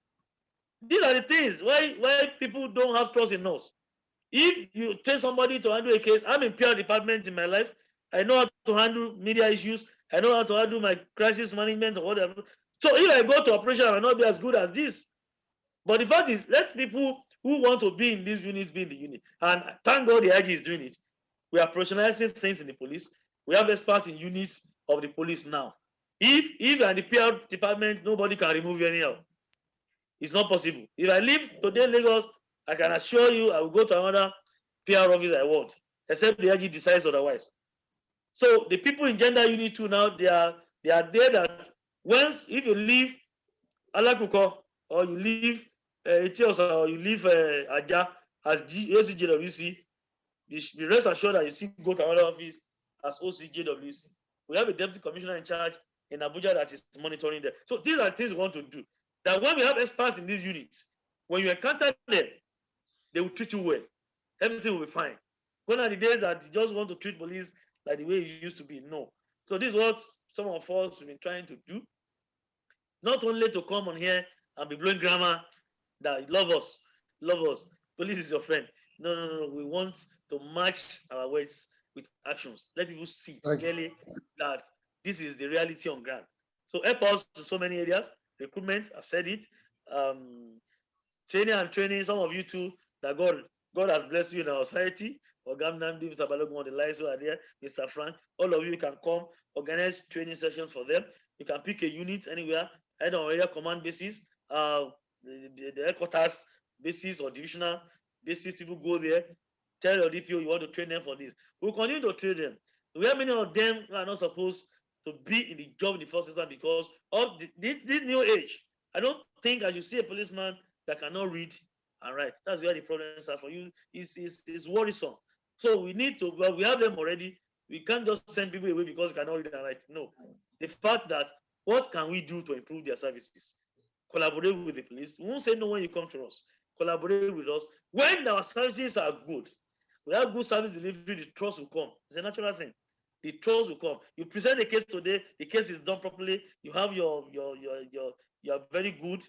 These are the things why people don't have trust in us. If you tell somebody to handle a case, I'm in PR department in my life. I know how to handle media issues. I know how to handle my crisis management or whatever. So if I go to operation, I will not be as good as this. But the fact is, let people who want to be in these units be in the unit. And thank God the IG is doing it. We are operationalizing things in the police. We have experts in units of the police now. If you're in the PR department, nobody can remove you anyhow. It's not possible. If I leave today in Lagos, I can assure you I will go to another PR office I want, except the IG decides otherwise. So the people in gender unit 2 now, they are there that once, if you leave Alakuko or you leave Etiosa or you leave Aja as OCJWC, be rest assured that you still go to another office as OCJWC. We have a deputy commissioner in charge in Abuja that is monitoring them. So these are things we want to do. That when we have experts in these units, when you encounter them, they will treat you well. Everything will be fine. Gone are the days that you just want to treat police like the way it used to be. No. So this is what some of us have been trying to do. Not only to come on here and be blowing grammar that love us, police is your friend. No. We want to match our words with actions. Let people see clearly that this is the reality on ground. So help us to so many areas. Recruitment, I've said it. Training, some of you too, that God has blessed you in our society. Ogamnandi, Mr. Balogun on the lines who are there, Mr. Frank, all of you can come, organize training sessions for them. You can pick a unit anywhere, either on area command basis, the headquarters basis or divisional basis. People go there, tell your DPO you want to train them for this. We'll continue to train them. We have many of them who are not supposed to be in the job in the first instance because of this new age. I don't think I should see a policeman that cannot read and write. That's where the problems are for you. It's worrisome. So we need to, well, we have them already. We can't just send people away because they cannot read and write. No. The fact that what can we do to improve their services? Collaborate with the police. We won't say no when you come to us. Collaborate with us. When our services are good, we have good service delivery, the trust will come. It's a natural thing. The trust will come. You present the case today, the case is done properly. You have you're very good.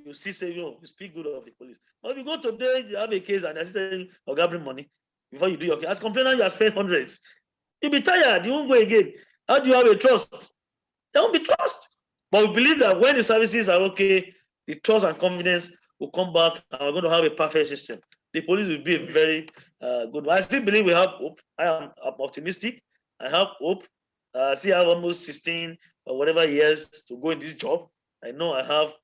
you see, say, you speak good of the police. But if you go today, you have a case and they're saying, "Oh, bring money," before you do your case. As complainant, you have spent hundreds. You'll be tired. You won't go again. How do you have a trust? There won't be trust. But we believe that when the services are okay, the trust and confidence will come back, and we're going to have a perfect system. The police will be a very good one. I still believe we have hope. I'm optimistic. I have hope. I still have almost 16 or whatever years to go in this job. I know I have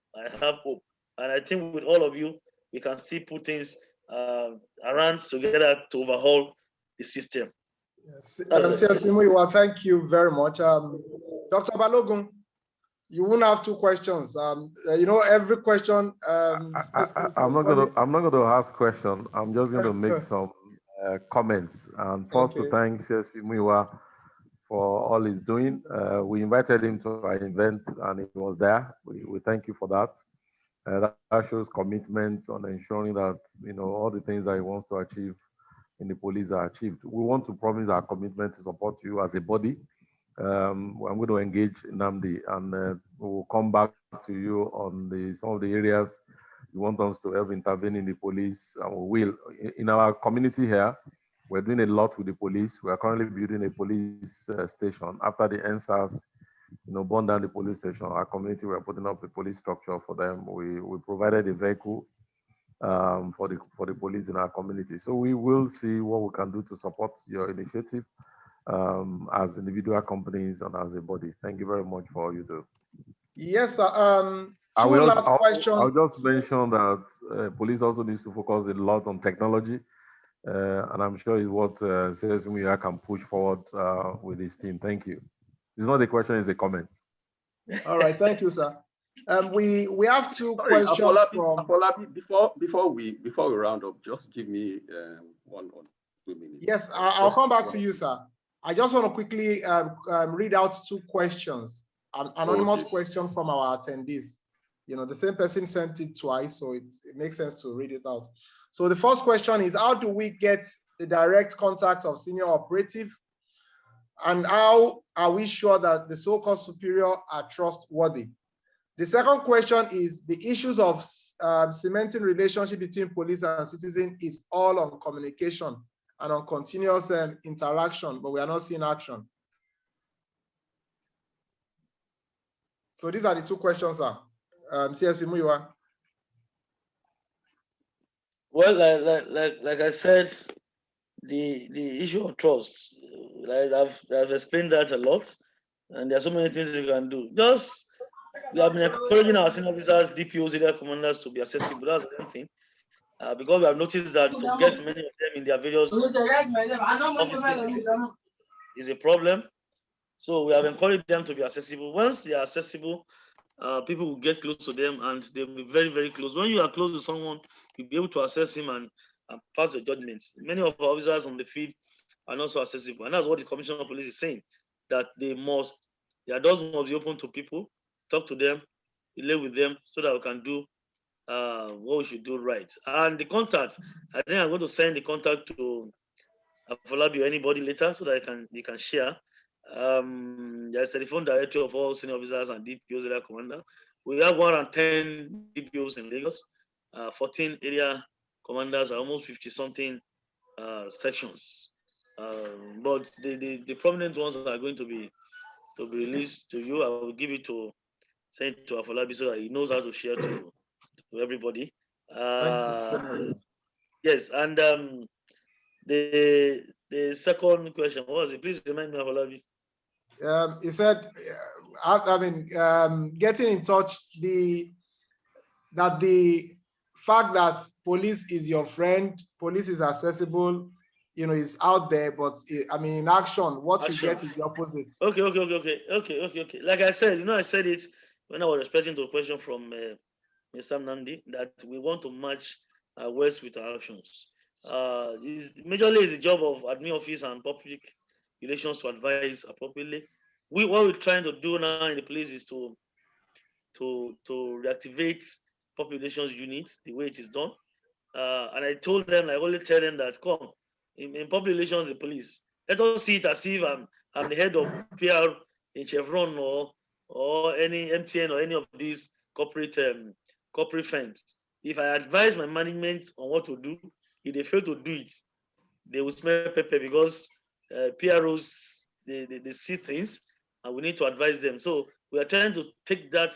hope. And I think with all of you, we can still put things around together to overhaul the system. Yes, thank you very much. Dr. Balogun, you won't have two questions. Every question. I'm not gonna ask question. I'm just gonna make some comments. And first, to thank CSP Muiwa for all he's doing. We invited him to our event, and he was there. We thank you for that. That shows commitment on ensuring that all the things that he wants to achieve in the police are achieved. We want to promise our commitment to support you as a body. I'm going to engage Nnamdi, and we'll come back to you on some of the areas you want us to help intervene in the police, and we will. In our community here, we're doing a lot with the police. We are currently building a police station. After the NSAS, burned down the police station, our community, we're putting up a police structure for them. We provided a vehicle for the police in our community. So we will see what we can do to support your initiative as individual companies and as a body. Thank you very much for all you do. Yes, sir. I'll just mention that police also needs to focus a lot on technology, and I'm sure it's what CSP can push forward with this team. Thank you. It's not a question; it's a comment. All right, thank you, sir. We have two questions Afolabi, before we round up, just give me 1 or 2 minutes. Yes, I'll come back to you, sir. I just want to quickly read out two questions, an anonymous question from our attendees. The same person sent it twice, so it makes sense to read it out. So the first question is, how do we get the direct contact of senior operative? And how are we sure that the so-called superior are trustworthy? The second question is, the issues of cementing relationship between police and citizen is all on communication and on continuous interaction, but we are not seeing action. So these are the two questions, sir. CSP Muiwa. Well, like I said, the issue of trust, I've explained that a lot, and there are so many things you can do. We have been encouraging our senior officers, DPOs, area commanders to be accessible. That's one thing. Because we have noticed that to get many of them in their various offices is a problem. So we have encouraged them to be accessible. Once they are accessible, people will get close to them, and they'll be very, very close. When you are close to someone, you'll be able to assess him and pass the judgments. Many of our officers on the field are not so accessible. And that's what the Commissioner of Police is saying, that their doors must be open to people, talk to them, relate with them, so that we can do what we should do right. And the contact, I think I'm going to send the contact to Afolabi or anybody later so that they can share. There's a telephone directory of all senior officers and DPOs, area commander. We have 110 DPOs in Lagos, 14 area commanders, almost 50-something sections. But the prominent ones are going to be released to you. I will give it to send to Afolabi so that he knows how to share to everybody. Yes, and the second question, what was it? Please remind me, Afolabi. He said, getting in touch, the fact that police is your friend, police is accessible, is out there, but in action, what you get is the opposite. Okay. Like I said, I said it when I was responding to a question from Mr. Nnamdi, that we want to match our words with our actions. Majorly is the job of admin office and public relations to advise appropriately. What we're trying to do now in the police is to reactivate public relations units the way it is done. And I told them, I only tell them that, come, in public relations, the police, let us see it as if I'm the head of PR in Chevron or any MTN or any of these corporate corporate firms. If I advise my management on what to do, if they fail to do it, they will smell pepper because PROs, they see things and we need to advise them. So we are trying to take that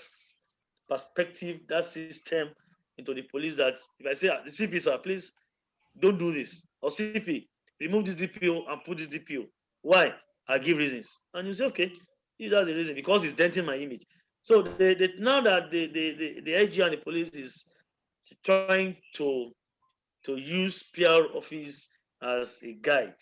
perspective, that system into the police, that if I say, the CP, sir, please don't do this, or CP, remove this DPO and put this DPO. Why? I give reasons. And you say, okay, if that's the reason, because it's denting my image. So now that the IG and the police is trying to use PR office as a guide,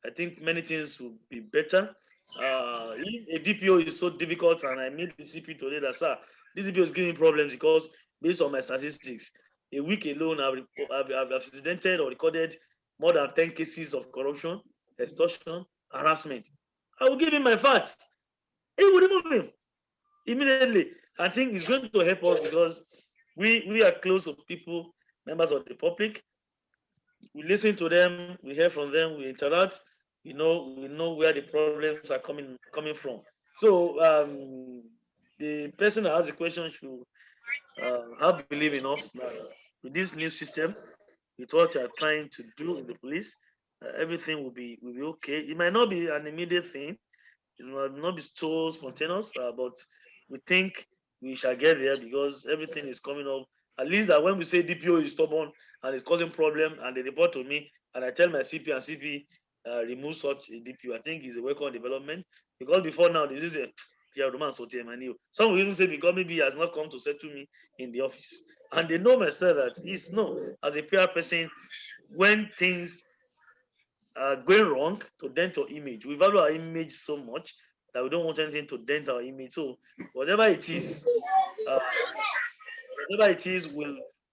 I think many things will be better. If a DPO is so difficult, and I made the CP today that, sir, this DPO is giving problems because based on my statistics, a week alone, I've incidented or recorded more than 10 cases of corruption, extortion, harassment. I will give him my facts. He will remove him immediately. I think it's going to help us because we are close to people, members of the public. We listen to them, we hear from them, we interact. We know where the problems are coming from. So the person that has the question should have belief in us that with this new system, with what you are trying to do in the police, everything will be okay. It might not be an immediate thing, it might not be so spontaneous, but we think we shall get there because everything is coming up. At least that when we say DPO is stubborn and it's causing problem, and they report to me, and I tell my CP, and CP remove such a DPO, I think is a welcome development. Because before now, this is a some will even say because maybe he has not come to settle me in the office, and they know myself that it's no, as a PR person, when things are going wrong, to dent our image. We value our image so much that we don't want anything to dent our image. So whatever it is,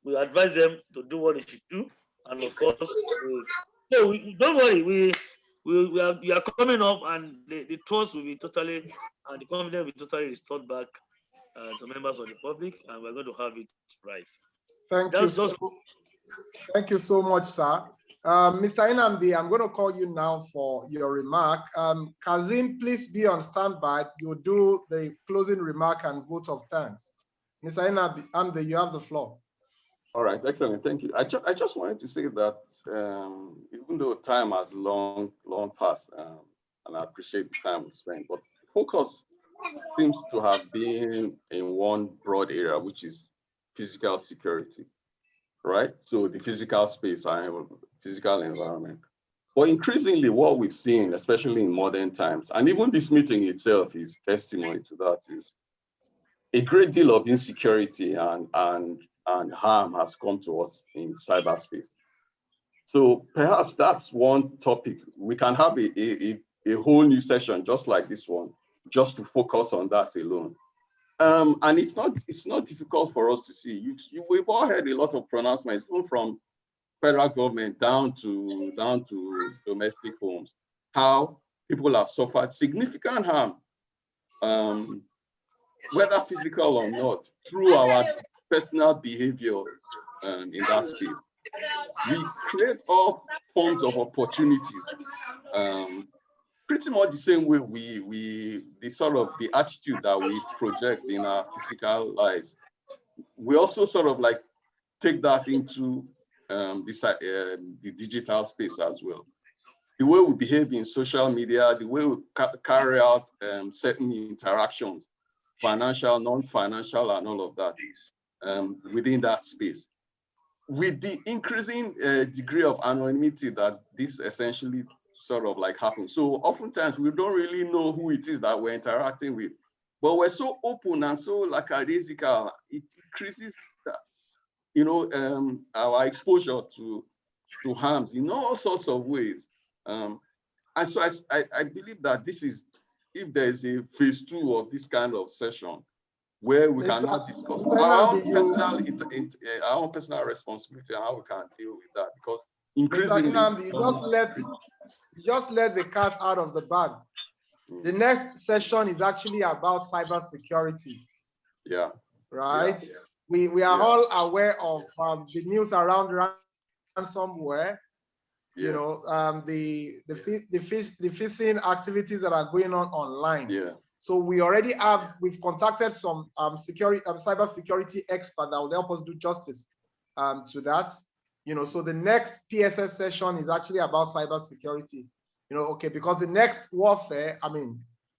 we'll advise them to do what they should do, and of course, don't worry, we are coming up, and the trust will be totally, and the confidence will be totally restored back to members of the public, and we're going to have it right. Thank you so much, sir. Mr. Nnamdi, I'm going to call you now for your remark. Kazim, please be on standby. You'll do the closing remark and vote of thanks. Mr. Nnamdi, you have the floor. All right, excellent, thank you. I just wanted to say that even though time has long passed, and I appreciate the time we spent, but focus seems to have been in one broad area, which is physical security, right? So the physical space and physical environment. But increasingly, what we've seen, especially in modern times, and even this meeting itself is testimony to that, is a great deal of insecurity and harm has come to us in cyberspace. So perhaps that's one topic. We can have a whole new session just like this one, just to focus on that alone. And it's not difficult for us to see. We've all heard a lot of pronouncements, even from federal government down to domestic homes, how people have suffered significant harm, whether physical or not, through our personal behavior in that space. We create all forms of opportunities, pretty much the same way the attitude that we project in our physical lives. We also sort of like take that into the digital space as well. The way we behave in social media, the way we carry out certain interactions, financial, non-financial, and all of that, within that space. With the increasing degree of anonymity that this essentially sort of like happens. So oftentimes we don't really know who it is that we're interacting with, but we're so open and so lackadaisical, it increases our exposure to harms in all sorts of ways. And so I believe that this is, if there's a phase 2 of this kind of session, where we cannot discuss our own personal responsibility and how we can deal with that, because increasingly, you just let the cat out of the bag. The next session is actually about cybersecurity. Yeah. Right. Yeah. We are all aware of the news around ransomware. Yeah. You know, the phishing activities that are going on online. Yeah. So we've contacted some cyber security expert that will help us do justice to that. So the next PSS session is actually about cyber security. Because the next warfare,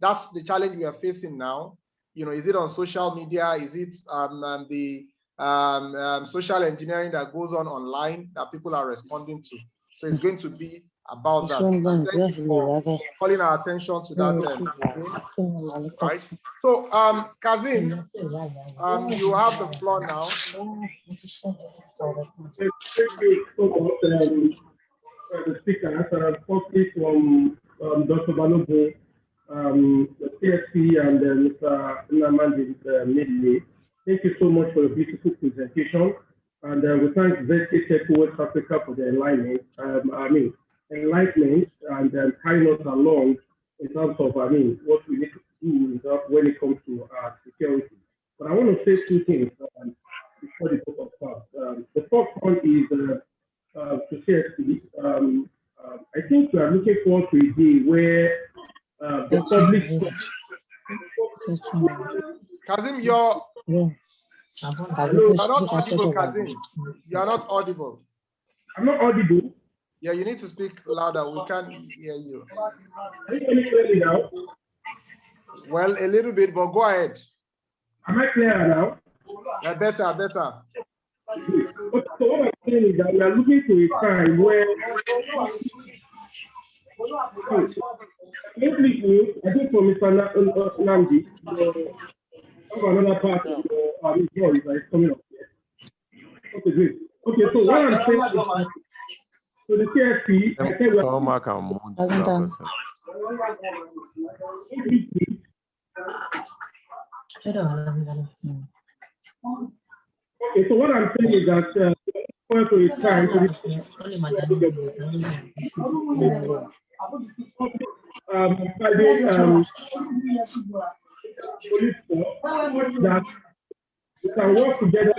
that's the challenge we are facing now. Is it on social media? Is it the social engineering that goes on online that people are responding to? So it's going to be about that. Thank you for calling our attention to that. Right. So, Kazim, you have the floor now. Thank you so much, the speakers. Firstly, from Dr. Balogun, the CSP, and Mr. Nnamdi Midley. Thank you so much for a beautiful presentation. And we thank VTech West Africa for the enlightenment and carrying us along in terms of what we need to do when it comes to security. But I want to say two things before the book of start. The first one is to CSP. I think we are looking forward to a day where the public. Kazim, you're not audible, Kazim. You are not audible. I'm not audible. Yeah, you need to speak louder. We can't hear you. Are you clearly now? Well, a little bit, but go ahead. Am I clearer now? Yeah, better. So what I'm saying is that we are looking to a time where I think for Mr. Nnamdi, another part of his voice that is coming up here. Okay, great. Okay, so what I'm saying is, so the CSP, I said we are okay, so what I'm saying is that to his time, that we can work together.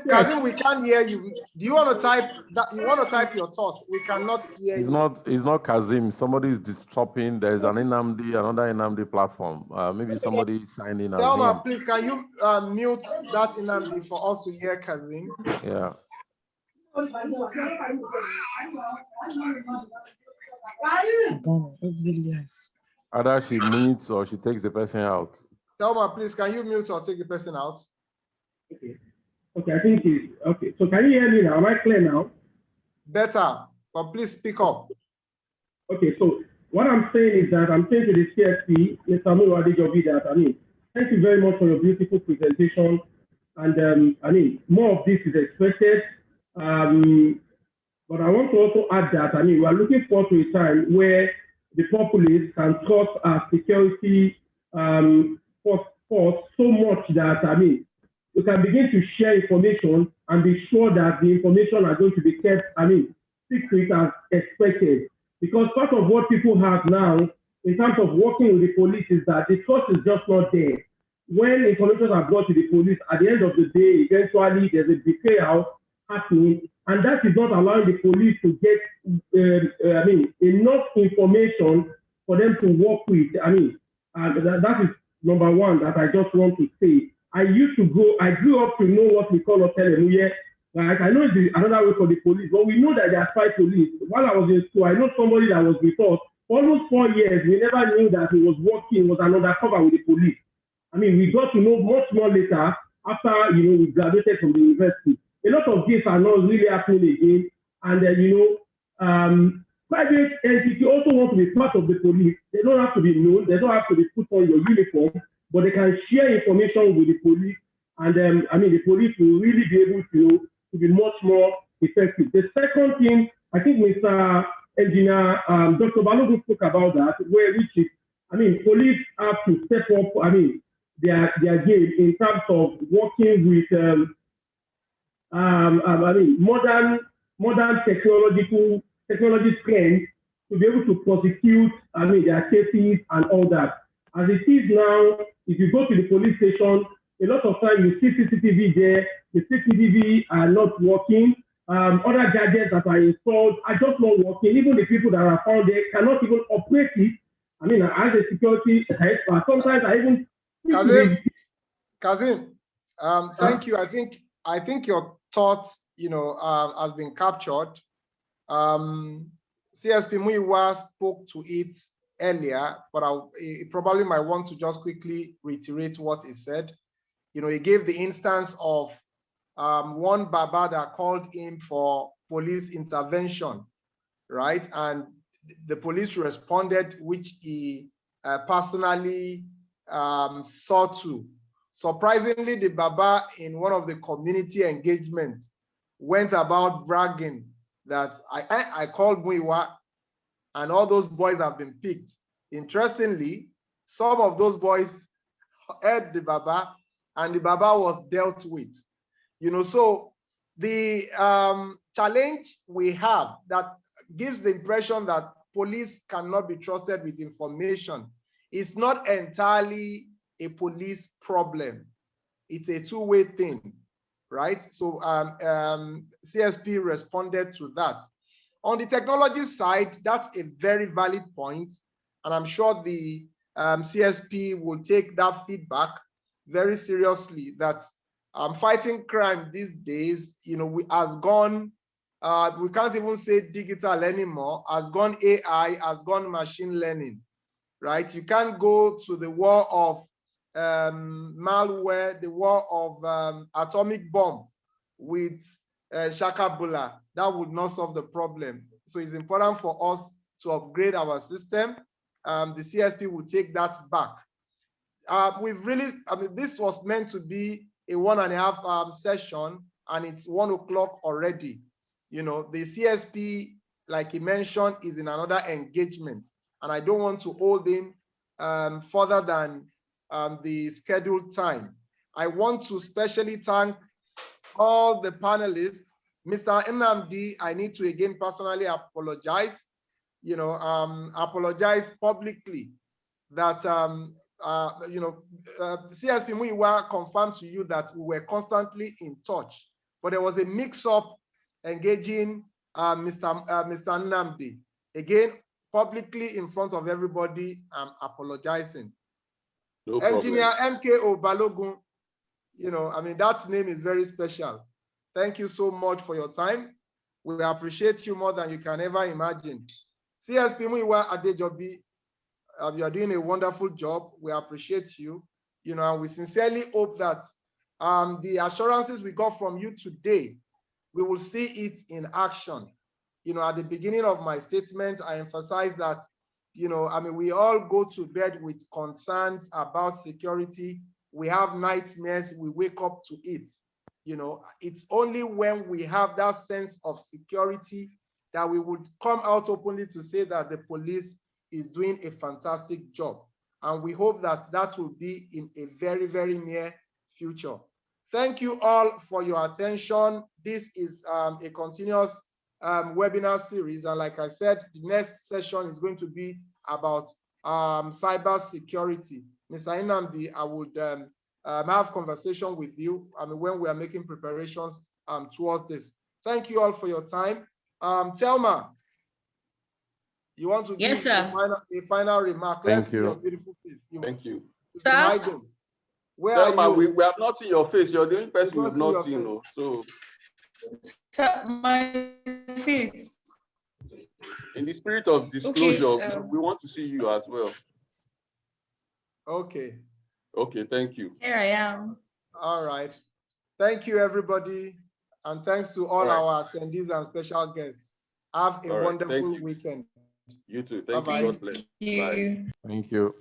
Kazim, we can't hear you. Do you want to type that? You want to type your thoughts? We cannot hear you. It's not Kazim. Somebody is disturbing. There's another Nnamdi platform. Maybe somebody signed in. Thelma, please, can you mute that Nnamdi for us to hear Kazim? Yeah. Either she mutes or she takes the person out. Thelma, please, can you mute or take the person out? Okay, I think it's okay. So can you hear me now? Am I clear now? Better, but please speak up. Okay, so what I'm saying is that I'm saying to the CSP, Mr. Adejobi, that thank you very much for your beautiful presentation. And more of this is expected. But I want to also add that we are looking forward to a time where the populace can trust our security force so much that we can begin to share information and be sure that the information are going to be kept secret as expected. Because part of what people have now in terms of working with the police is that the trust is just not there. When information are brought to the police, at the end of the day, eventually there's a betrayal happening, and that is not allowing the police to get enough information for them to work with. That is number one that I just want to say. I grew up to know what we call Otelemuye. Right? I know it's another way for the police, but we know that there are spy police. While I was in school, I know somebody that was with us for almost 4 years. We never knew that he was working, was an undercover with the police. We got to know much more later after we graduated from the university. A lot of these are not really happening again, and private entity also want to be part of the police. They don't have to be known. They don't have to be put on your uniform, but they can share information with the police, and the police will really be able to be much more effective. The second thing, I think Mr. Engineer Dr. Balogun spoke about that, which is, police have to step up, their game in terms of working with modern technology trends to be able to prosecute, their cases and all that. As it is now, if you go to the police station, a lot of times you see CCTV there, the CCTV are not working. Other gadgets that are installed are just not working. Even the people that are found there cannot even operate it I mean, as a security expert, sometimes I even Kazim, thank you. I think your thought, has been captured. CSP Muiwa spoke to it earlier, but he probably might want to just quickly reiterate what he said. He gave the instance of one Baba that called him for police intervention, right? And the police responded, which he personally saw to. Surprisingly, the Baba in one of the community engagement went about bragging that I called Muiwa and all those boys have been picked. Interestingly, some of those boys heard the Baba and the Baba was dealt with. So the challenge we have that gives the impression that police cannot be trusted with information is not entirely a police problem. It's a two-way thing, right? So CSP responded to that. On the technology side, that's a very valid point, and I'm sure the CSP will take that feedback very seriously, that fighting crime these days, has gone, we can't even say digital anymore, has gone AI, has gone machine learning, right? You can't go to the war of malware, the war of atomic bomb with Shakabula. That would not solve the problem. So it's important for us to upgrade our system. The CSP will take that back. This was meant to be a 1.5 session, and it's 1 o'clock already. The CSP, like he mentioned, is in another engagement, and I don't want to hold him further than the scheduled time. I want to specially thank all the panelists. Mr. Nnamdi, I need to again personally apologize, apologize publicly that CSP Muiwa confirmed to you that we were constantly in touch, but there was a mix-up engaging Mr. Nnamdi. Again, publicly in front of everybody, I'm apologizing. No Engineer problem. MKO Balogun, that name is very special. Thank you so much for your time. We appreciate you more than you can ever imagine. CSP Muiwa Adejobi, you are doing a wonderful job. We appreciate you, and we sincerely hope that the assurances we got from you today, we will see it in action. At the beginning of my statement, I emphasized that, we all go to bed with concerns about security. We have nightmares, we wake up to it. It's only when we have that sense of security that we would come out openly to say that the police is doing a fantastic job. And we hope that that will be in a very, very near future. Thank you all for your attention. This is a continuous webinar series. And like I said, the next session is going to be about cyber security. Mr. Nnamdi, I would have conversation with you when we are making preparations towards this. Thank you all for your time. Thelma, you want to give a final remark? Let's see your beautiful face. Thank you. Sir? Where Thelma, are you? we have not seen your face. You're the only person we've not seen. So my face. In the spirit of disclosure, we want to see you as well. Okay. Okay, thank you. Here I am. All right. Thank you, everybody. And thanks to all our attendees and special guests. Have a wonderful weekend. You too. Thank you. God bless. Bye. Thank you.